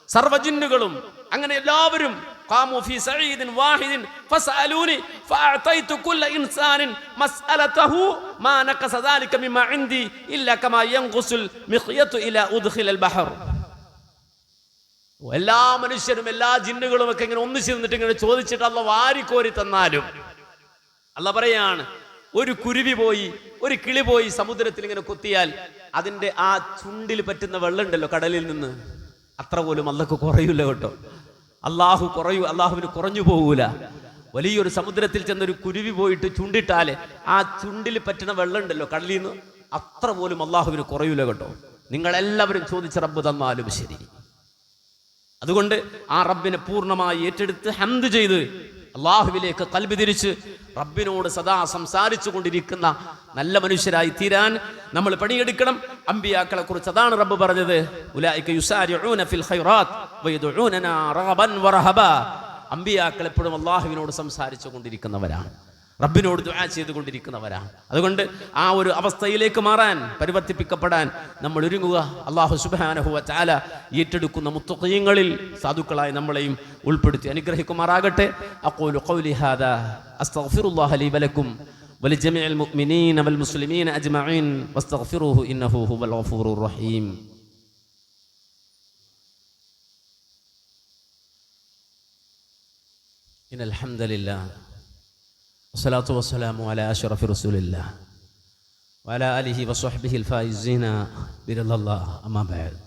സർവ്വ ജിന്നുകളും, അങ്ങനെ എല്ലാവരും قاموا في سعيد واحد فسألوني فأعطيت كل إنسان مسألته ما نقص ذلك مما عندي إلا كما ينقص المخيط إلى أدخل البحر. എല്ലാ മനുഷ്യരും എല്ലാ ജിന്നുകളും ഒക്കെ ഇങ്ങനെ ഒന്നിച്ചു നിന്നിട്ട് ഇങ്ങനെ ചോദിച്ചിട്ട് അല്ല വാരിക്കോരി തന്നാലും അല്ല പറയാണ്, ഒരു കുരുവി പോയി ഒരു കിളി പോയി സമുദ്രത്തിൽ ഇങ്ങനെ കൊത്തിയാൽ അതിന്റെ ആ ചുണ്ടിൽ പറ്റുന്ന വെള്ളം ഉണ്ടല്ലോ കടലിൽ നിന്ന്, അത്ര പോലും അള്ളാഹ്ക്ക് കുറയൂല കേട്ടോ. അള്ളാഹുവിന് കുറഞ്ഞു പോകൂല. വലിയൊരു സമുദ്രത്തിൽ ചെന്നൊരു കുരുവി പോയിട്ട് ചുണ്ടിട്ടാല് ആ ചുണ്ടിൽ പറ്റുന്ന വെള്ളം ഉണ്ടല്ലോ കടലിൽ നിന്ന്, അത്ര പോലും അള്ളാഹുവിന് കുറയൂല കേട്ടോ. നിങ്ങളെല്ലാവരും ചോദിച്ച റബ്ബ് തന്നാലും ശരി. അതുകൊണ്ട് ആ റബ്ബിനെ പൂർണ്ണമായി ഏറ്റെടുത്ത് ഹംദ് ചെയ്ത് അള്ളാഹുവിലേക്ക് ഖൽബ് തിരിച്ച് റബ്ബിനോട് സദാ സംസാരിച്ചു കൊണ്ടിരിക്കുന്ന നല്ല മനുഷ്യരായി തീരാൻ നമ്മൾ പണിയെടുക്കണം. അമ്പിയാക്കളെ കുറിച്ച് അതാണ് റബ്ബ് പറഞ്ഞത്, ഉലൈക യുസാരിഊന ഫിൽ ഖൈറാത്ത് വയദഊനനാ റഗബൻ വറഹബാ. അമ്പിയാക്കൾ എപ്പോഴും അള്ളാഹുവിനോട് സംസാരിച്ചു കൊണ്ടിരിക്കുന്നവരാണ്, റബ്ബിനോട് ദുആ ചെയ്തുകൊണ്ടിരിക്കുന്നവരാണ്. അതുകൊണ്ട് ആ ഒരു അവസ്ഥയിലേക്ക് മാറാൻ, പരിവർത്തിപ്പിക്കപ്പെടാൻ നമ്മൾ ഒരുങ്ങുക. അല്ലാഹു സുബ്ഹാനഹു വ തആല ഏറ്റെടുക്കുന്ന മുത്തഖീങ്ങളിൽ സാധുക്കളായി നമ്മളെയും ഉൾപ്പെടുത്തി അനുഗ്രഹിക്കുമാറാകട്ടെ. അഖൂലു ഖൗലി ഹാദാ അസ്തഗ്ഫിറുല്ലാഹ ലി വലക്കും വലിജമീഇൽ മുഅ്മിനീന വൽ മുസ്ലിമീന അജ്മഈൻ വസ്തഗ്ഫിറൂഹു ഇന്നഹു ഹുവൽ ഗഫൂറുർ റഹീം. ഇന്നൽ ഹംദലില്ലാഹ് വസ്സലാത്തു വസ്സലാമു അലാ അശ്റഫി റസൂലില്ലാഹ് വഅലാ ആലിഹി വസ്വഹ്ബിഹിൽ ഫായിസീന ബിറളില്ലാഹ് അമ്മാ ബഅദ്.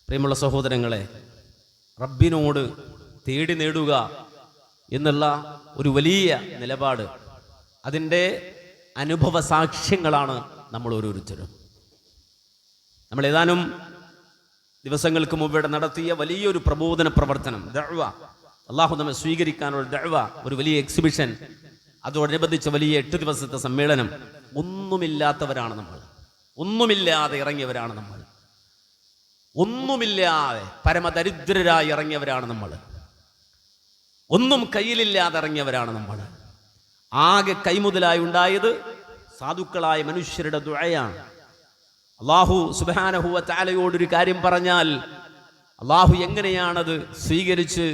പ്രിയമുള്ള സഹോദരങ്ങളെ, റബ്ബിനോട് തേടി നേടുക എന്നുള്ള ഒരു വലിയ നിലപാട്, അതിൻ്റെ അനുഭവ സാക്ഷ്യങ്ങളാണ് നമ്മൾ ഓരോരുത്തരും. നമ്മൾ ഏതാനും ദിവസങ്ങൾക്ക് മുമ്പ് ഇവിടെ നടത്തിയ വലിയൊരു പ്രബോധന പ്രവർത്തനം, ദഅ്വ, അള്ളാഹു നമ്മെ സ്വീകരിക്കാനുള്ള ദഅ്വ, ഒരു വലിയ എക്സിബിഷൻ, അതോടനുബന്ധിച്ച വലിയ 8 ദിവസത്തെ സമ്മേളനം. ഒന്നുമില്ലാത്തവരാണ് നമ്മൾ, ഒന്നുമില്ലാതെ ഇറങ്ങിയവരാണ് നമ്മൾ, ഒന്നുമില്ലാതെ പരമദരിദ്രരായി ഇറങ്ങിയവരാണ് നമ്മൾ, ഒന്നും കയ്യിലില്ലാതെ ഇറങ്ങിയവരാണ് നമ്മൾ. ആകെ കൈമുതലായി ഉണ്ടായത് സാധുക്കളായ മനുഷ്യരുടെ ദുആയാണ്. അല്ലാഹു സുബ്ഹാനഹു വ തആലയോടൊരു കാര്യം പറഞ്ഞാൽ അല്ലാഹു എങ്ങനെയാണത് സ്വീകരിച്ച്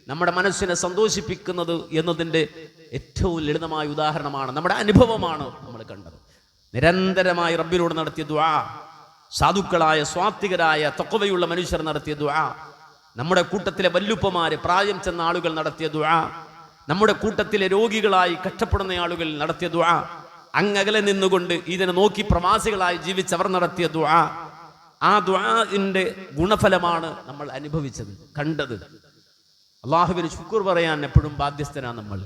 നമ്മുടെ മനസ്സിനെ സന്തോഷിപ്പിക്കുന്നത് എന്നതിൻ്റെ ഏറ്റവും ലളിതമായ ഉദാഹരണമാണ്, നമ്മുടെ അനുഭവമാണ് നമ്മൾ കണ്ടത്. നിരന്തരമായി റബ്ബിനോട് നടത്തിയ ദുആ, സാധുക്കളായ സ്വാത്വികരായ തഖ്വയുള്ള മനുഷ്യർ നടത്തിയ ദുആ, നമ്മുടെ കൂട്ടത്തിലെ വല്ലുപ്പമാര്, പ്രായം ചെന്ന ആളുകൾ നടത്തിയ ദുആ, നമ്മുടെ കൂട്ടത്തിലെ രോഗികളായി കഷ്ടപ്പെടുന്ന ആളുകൾ നടത്തിയ ദുആ, അങ്ങകലെ നിന്നുകൊണ്ട് ഇതിനെ നോക്കി പ്രവാസികളായി ജീവിച്ചവർ നടത്തിയ ദുആ, ആ ദുആഇന്റെ ഗുണഫലമാണ് നമ്മൾ അനുഭവിച്ചത്, കണ്ടത്. അള്ളാഹുവിന് ശുക്ർ പറയാൻ എപ്പോഴും ബാധ്യസ്ഥനാണ് നമ്മൾ.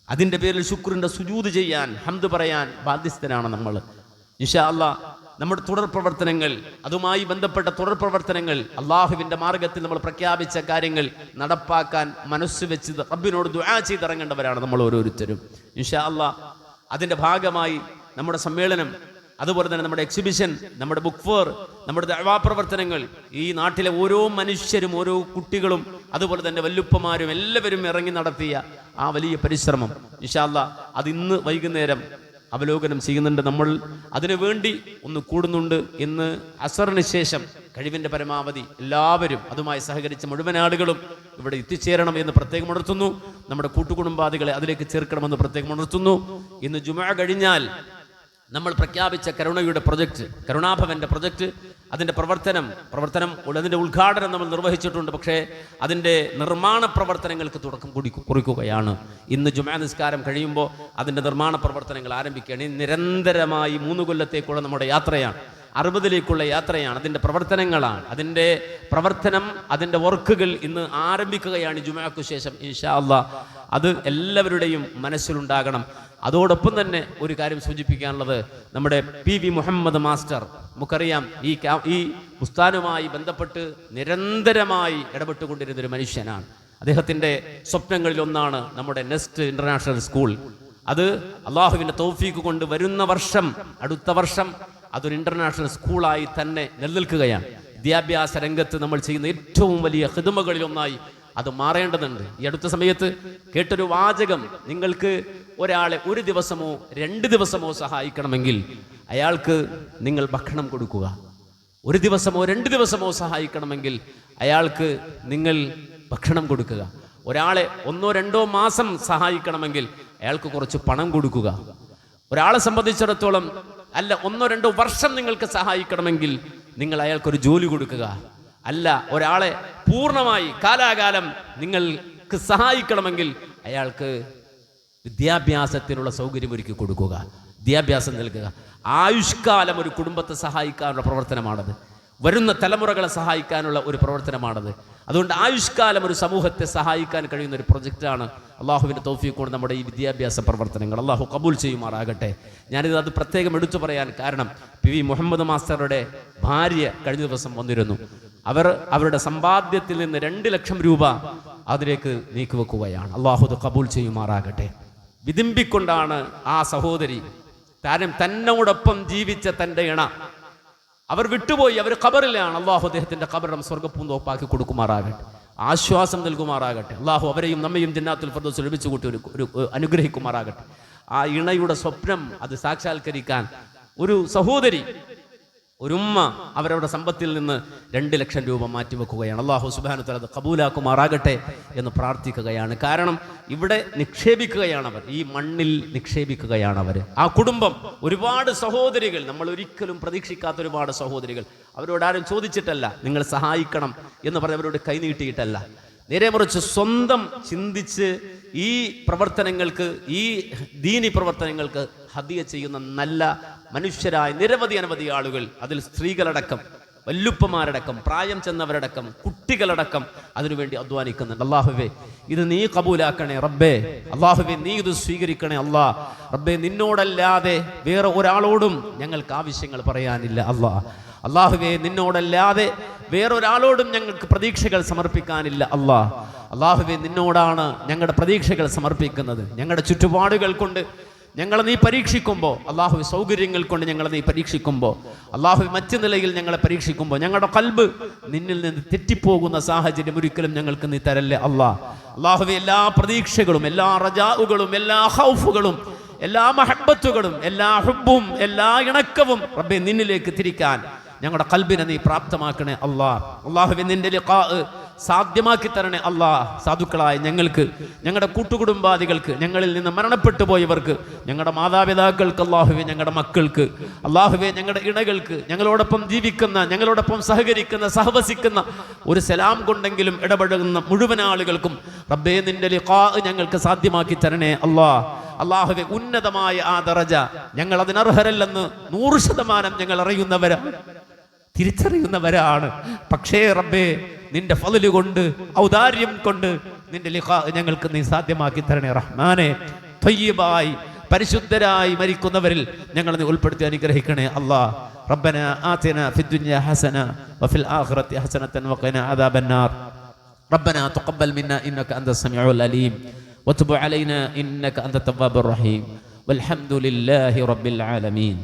അതിൻ്റെ പേരിൽ ശുക്രിൻ്റെ സുജൂദ് ചെയ്യാൻ, ഹംദ് പറയാൻ ബാധ്യസ്ഥനാണ് നമ്മൾ. ഇൻഷാ അല്ലാഹ് നമ്മുടെ തുടർ പ്രവർത്തനങ്ങൾ, അതുമായി ബന്ധപ്പെട്ട തുടർ പ്രവർത്തനങ്ങൾ, അള്ളാഹുവിൻ്റെ മാർഗത്തിൽ നമ്മൾ പ്രഖ്യാപിച്ച കാര്യങ്ങൾ നടപ്പാക്കാൻ മനസ്സ് വെച്ച് റബ്ബിനോട് ദുആ ചെയ്തിറങ്ങേണ്ടവരാണ് നമ്മൾ ഓരോരുത്തരും. ഇൻഷാ അല്ലാഹ് അതിൻ്റെ ഭാഗമായി നമ്മുടെ സമ്മേളനം, അതുപോലെ തന്നെ നമ്മുടെ എക്സിബിഷൻ, നമ്മുടെ ബുക്ക് ഫെയർ, നമ്മുടെ ദഅ്വാ പ്രവർത്തനങ്ങൾ, ഈ നാട്ടിലെ ഓരോ മനുഷ്യരും ഓരോ കുട്ടികളും അതുപോലെ തന്നെ വല്ലുപ്പമാരും എല്ലാവരും ഇറങ്ങി നടത്തിയ ആ വലിയ പരിശ്രമം ഇൻഷാ അല്ലാഹ് അത് ഇന്ന് വൈകുന്നേരം അവലോകനം ചെയ്യുന്നുണ്ട്. നമ്മൾ അതിനു വേണ്ടി ഒന്ന് കൂടുന്നുണ്ട്. ഇന്ന് അസറിന് ശേഷം കഴിവിൻ്റെ പരമാവധി എല്ലാവരും അതുമായി സഹകരിച്ച മുഴുവൻ ആളുകളും ഇവിടെ എത്തിച്ചേരണം എന്ന് പ്രത്യേകം ഉണർത്തുന്നു. നമ്മുടെ കൂട്ടുകുടുംബാദികളെ അതിലേക്ക് ചേർക്കണമെന്ന് പ്രത്യേകം ഉണർത്തുന്നു. ഇന്ന് ജുമുഅ കഴിഞ്ഞാൽ നമ്മൾ പ്രഖ്യാപിച്ച കരുണയുടെ പ്രൊജക്റ്റ്, കരുണാഭവന്റെ പ്രൊജക്റ്റ്, അതിൻ്റെ പ്രവർത്തനം അതിൻ്റെ ഉദ്ഘാടനം നമ്മൾ നിർവഹിച്ചിട്ടുണ്ട്. പക്ഷേ അതിൻ്റെ നിർമ്മാണ പ്രവർത്തനങ്ങൾക്ക് തുടക്കം കുറിക്കുകയാണ്. ഇന്ന് ജുമുഅ നിസ്കാരം കഴിയുമ്പോൾ അതിൻ്റെ നിർമ്മാണ പ്രവർത്തനങ്ങൾ ആരംഭിക്കുകയാണ്. ഈ നിരന്തരമായി 3 കൊല്ലത്തേക്കുള്ള നമ്മുടെ യാത്രയാണ്, 60ലേക്കുള്ള യാത്രയാണ്, അതിൻ്റെ പ്രവർത്തനങ്ങളാണ്. അതിൻ്റെ പ്രവർത്തനം, അതിൻ്റെ വർക്കുകൾ ഇന്ന് ആരംഭിക്കുകയാണ് ജുമുഅക്ക് ശേഷം ഇൻഷാ അല്ലാഹ്. അത് എല്ലാവരുടെയും മനസ്സിലുണ്ടാകണം. അതോടൊപ്പം തന്നെ ഒരു കാര്യം സൂചിപ്പിക്കാനുള്ളത്, നമ്മുടെ PV മുഹമ്മദ് മാസ്റ്റർ, നമുക്കറിയാം ഈ ഉസ്താനുമായി ബന്ധപ്പെട്ട് നിരന്തരമായി ഇടപെട്ടുകൊണ്ടിരുന്നൊരു മനുഷ്യനാണ്. അദ്ദേഹത്തിൻ്റെ സ്വപ്നങ്ങളിൽ ഒന്നാണ് നമ്മുടെ നെസ്റ്റ് ഇന്റർനാഷണൽ സ്കൂൾ. അത് അള്ളാഹുവിൻ്റെ തൗഫീഖ് കൊണ്ട് വരുന്ന വർഷം, അടുത്ത വർഷം അതൊരു ഇന്റർനാഷണൽ സ്കൂളായി തന്നെ നിലനിൽക്കുകയാണ്. വിദ്യാഭ്യാസ രംഗത്ത് നമ്മൾ ചെയ്യുന്ന ഏറ്റവും വലിയ ഖിദ്മകളിൽ ഒന്നായി അത് മാറേണ്ടതുണ്ട്. ഈ അടുത്ത സമയത്ത് കേട്ടൊരു വാചകം, നിങ്ങൾക്ക് ഒരാളെ 1 ദിവസമോ 2 ദിവസമോ സഹായിക്കണമെങ്കിൽ അയാൾക്ക് നിങ്ങൾ ഭക്ഷണം കൊടുക്കുക. 1 ദിവസമോ 2 ദിവസമോ സഹായിക്കണമെങ്കിൽ അയാൾക്ക് നിങ്ങൾ ഭക്ഷണം കൊടുക്കുക. ഒരാളെ 1-2 മാസം സഹായിക്കണമെങ്കിൽ അയാൾക്ക് കുറച്ച് പണം കൊടുക്കുക. ഒരാളെ സംബന്ധിച്ചിടത്തോളം അല്ല 1-2 വർഷം നിങ്ങൾക്ക് സഹായിക്കണമെങ്കിൽ നിങ്ങൾ അയാൾക്കൊരു ജോലി കൊടുക്കുക. അല്ല ഒരാളെ പൂർണ്ണമായി കാലാകാലം നിങ്ങൾക്ക് സഹായിക്കണമെങ്കിൽ അയാൾക്ക് വിദ്യാഭ്യാസത്തിനുള്ള സൗകര്യം ഒരുക്കി കൊടുക്കുക, വിദ്യാഭ്യാസം നൽകുക. ആയുഷ്കാലം ഒരു കുടുംബത്തെ സഹായിക്കാനുള്ള പ്രവർത്തനമാണത്. വരുന്ന തലമുറകളെ സഹായിക്കാനുള്ള ഒരു പ്രവർത്തനമാണത്. അതുകൊണ്ട് ആയുഷ്കാലം ഒരു സമൂഹത്തെ സഹായിക്കാൻ കഴിയുന്ന ഒരു പ്രൊജക്റ്റാണ്. അള്ളാഹുവിൻ്റെ തൗഫീഖ് കൊണ്ട് നമ്മുടെ ഈ വിദ്യാഭ്യാസ പ്രവർത്തനങ്ങൾ അള്ളാഹു കബൂൽ ചെയ്യുമാറാകട്ടെ. അത് പ്രത്യേകം എടുത്തു പറയാൻ കാരണം പി വി മുഹമ്മദ് മാസ്റ്ററുടെ ഭാര്യ കഴിഞ്ഞ ദിവസം വന്നിരുന്നു. അവർ അവരുടെ സമ്പാദ്യത്തിൽ നിന്ന് 2 ലക്ഷം രൂപ അതിലേക്ക് നീക്കിവെക്കുകയാണ്. അള്ളാഹു അത് കബൂൽ ചെയ്യുമാറാകട്ടെ. വിതിമ്പിക്കൊണ്ടാണ് ആ സഹോദരി തന്നോടൊപ്പം ജീവിച്ച തൻ്റെ ഇണ അവർ വിട്ടുപോയി. അവർ ഖബറിലാണ്. അള്ളാഹു അദ്ദേഹത്തിൻ്റെ ഖബറും സ്വർഗ്ഗപ്പൂന്തോപ്പാക്കി കൊടുക്കുമാറാകട്ടെ, ആശ്വാസം നൽകുമാറാകട്ടെ. അള്ളാഹു അവരെയും നമ്മയും ജന്നാത്തുൽ ഫിർദൗസിൽ ഒരുമിച്ച് കൂട്ടി ഒരു അനുഗ്രഹിക്കുമാറാകട്ടെ. ആ ഇണയുടെ സ്വപ്നം അത് സാക്ഷാത്കരിക്കാൻ ഒരു സഹോദരി, ഒരു ഉമ്മ അവരവരുടെ സമ്പത്തിൽ നിന്ന് 2 ലക്ഷം രൂപ മാറ്റിവെക്കുകയാണ്. അള്ളാഹു സുബ്ഹാനഹു വ തആല അത് കബൂലാക്കുമാറാകട്ടെ എന്ന് പ്രാർത്ഥിക്കുകയാണ്. കാരണം ഇവിടെ നിക്ഷേപിക്കുകയാണവർ, ഈ മണ്ണിൽ നിക്ഷേപിക്കുകയാണവർ. ആ കുടുംബം ഒരുപാട് സഹോദരികൾ, നമ്മൾ ഒരിക്കലും പ്രതീക്ഷിക്കാത്ത ഒരുപാട് സഹോദരികൾ. അവരോട് ആരും ചോദിച്ചിട്ടല്ല, നിങ്ങൾ സഹായിക്കണം എന്ന് പറഞ്ഞ് അവരോട് കൈനീട്ടിയിട്ടല്ല, നേരെ മറിച്ച് സ്വന്തം ചിന്തിച്ച് ഈ പ്രവർത്തനങ്ങൾക്ക്, ഈ ദീനി പ്രവർത്തനങ്ങൾക്ക് ഹദിയ ചെയ്യുന്ന നല്ല മനുഷ്യരായ അനവധി ആളുകൾ, അതിൽ സ്ത്രീകളടക്കം, വല്ലുപ്പമാരടക്കം, പ്രായം ചെന്നവരടക്കം, കുട്ടികളടക്കം അതിനുവേണ്ടി അധ്വാനിക്കുന്നുണ്ട്. അള്ളാഹുവേ ഇത് നീ കബൂലാക്കണേ റബ്ബേ, അള്ളാഹുവേ നീ ഇത് സ്വീകരിക്കണേ അല്ലാ. റബ്ബേ നിന്നോടല്ലാതെ വേറെ ഒരാളോടും ഞങ്ങൾക്ക് ആവശ്യങ്ങൾ പറയാനില്ല അല്ലാ. അള്ളാഹുവേ നിന്നോടല്ലാതെ വേറൊരാളോടും ഞങ്ങൾക്ക് പ്രതീക്ഷകൾ സമർപ്പിക്കാനില്ല അല്ലാ. അള്ളാഹുവേ നിന്നോടാണ് ഞങ്ങളുടെ പ്രതീക്ഷകൾ സമർപ്പിക്കുന്നത്. ഞങ്ങളുടെ ചുറ്റുപാടുകൾ കൊണ്ട് ഞങ്ങളെ നീ പരീക്ഷിക്കുമ്പോൾ, അള്ളാഹു സൗകര്യങ്ങൾ കൊണ്ട് ഞങ്ങളെ നീ പരീക്ഷിക്കുമ്പോൾ, അള്ളാഹു മറ്റു നിലയിൽ ഞങ്ങളെ പരീക്ഷിക്കുമ്പോൾ ഞങ്ങളുടെ ഖൽബ് നിന്നിൽ നിന്ന് തെറ്റിപ്പോകുന്ന സാഹചര്യം ഒരിക്കലും ഞങ്ങൾക്ക് നീ തരല്ലേ അല്ലാ. അള്ളാഹുവേ എല്ലാ പ്രതീക്ഷകളും, എല്ലാ റജാഉകളും, എല്ലാ ഖൗഫുകളും, എല്ലാ മഹബ്ബത്തുകളും, എല്ലാ ഹുബ്ബും, എല്ലാ ഇണക്കവും റബ്ബേ നിന്നിലേക്ക് തിരിക്കാൻ ഞങ്ങളുടെ ഖൽബിനെ നീ പ്രാപ്തമാക്കണേ അല്ലാ. അള്ളാഹുവേ നിന്റെ ലിഖാ സാധ്യമാക്കി തരണേ അല്ലാ. സാധുക്കളായ ഞങ്ങൾക്ക്, ഞങ്ങളുടെ കൂട്ടുകുടുംബാദികൾക്ക്, ഞങ്ങളിൽ നിന്ന് മരണപ്പെട്ടു പോയവർക്ക്, ഞങ്ങളുടെ മാതാപിതാക്കൾക്ക്, അള്ളാഹുവേ ഞങ്ങളുടെ മക്കൾക്ക്, അള്ളാഹുവേ ഞങ്ങളുടെ ഇണകൾക്ക്, ഞങ്ങളോടൊപ്പം ജീവിക്കുന്ന, ഞങ്ങളോടൊപ്പം സഹകരിക്കുന്ന, സഹവസിക്കുന്ന, ഒരു സലാം കൊണ്ടെങ്കിലും ഇടപെടുന്ന മുഴുവൻ ആളുകൾക്കും റബ്ബേ നിന്റെ ലിഖാ ഞങ്ങൾക്ക് സാധ്യമാക്കി തരണേ അല്ലാ. അള്ളാഹുവേ ഉന്നതമായ ആ ദറജ ഞങ്ങൾ അതിനർഹരല്ലെന്ന് 100% ഞങ്ങൾ അറിയുന്നവരാണ്, തിരിച്ചറിയുന്നവരാണ്. പക്ഷേ റബ്ബേ നിന്റെ ഫളല് കൊണ്ട്, ഔദാര്യം കൊണ്ട് നിന്റെ ലിഖാ ഞങ്ങൾക്ക് നീ സാധ്യമാക്കി തരണേ റഹ്മാനെ. ത്വയ്യിബായി പരിശുദ്ധരായി മരിക്കുന്നവരിൽ ഞങ്ങൾ നീ ഉൾപ്പെടുത്തി അനുഗ്രഹിക്കണേ അല്ലാ. റബ്ബനാ ആതിനാ ഫിദ്ദുനിയാ ഹസന വഫിൽ ആഖിറതി ഹസനതൻ വഖിനാ അദാബന്നാർ. റബ്ബനാ തഖബ്ബൽ മിന്നാ ഇന്നക അൻതസ് സമീഉൽ അലീം വതുബ് അലൈനാ ഇന്നക അൻതത് തവ്വാബുർ റഹീം. വൽഹംദുലില്ലാഹി റബ്ബിൽ ആലമീൻ.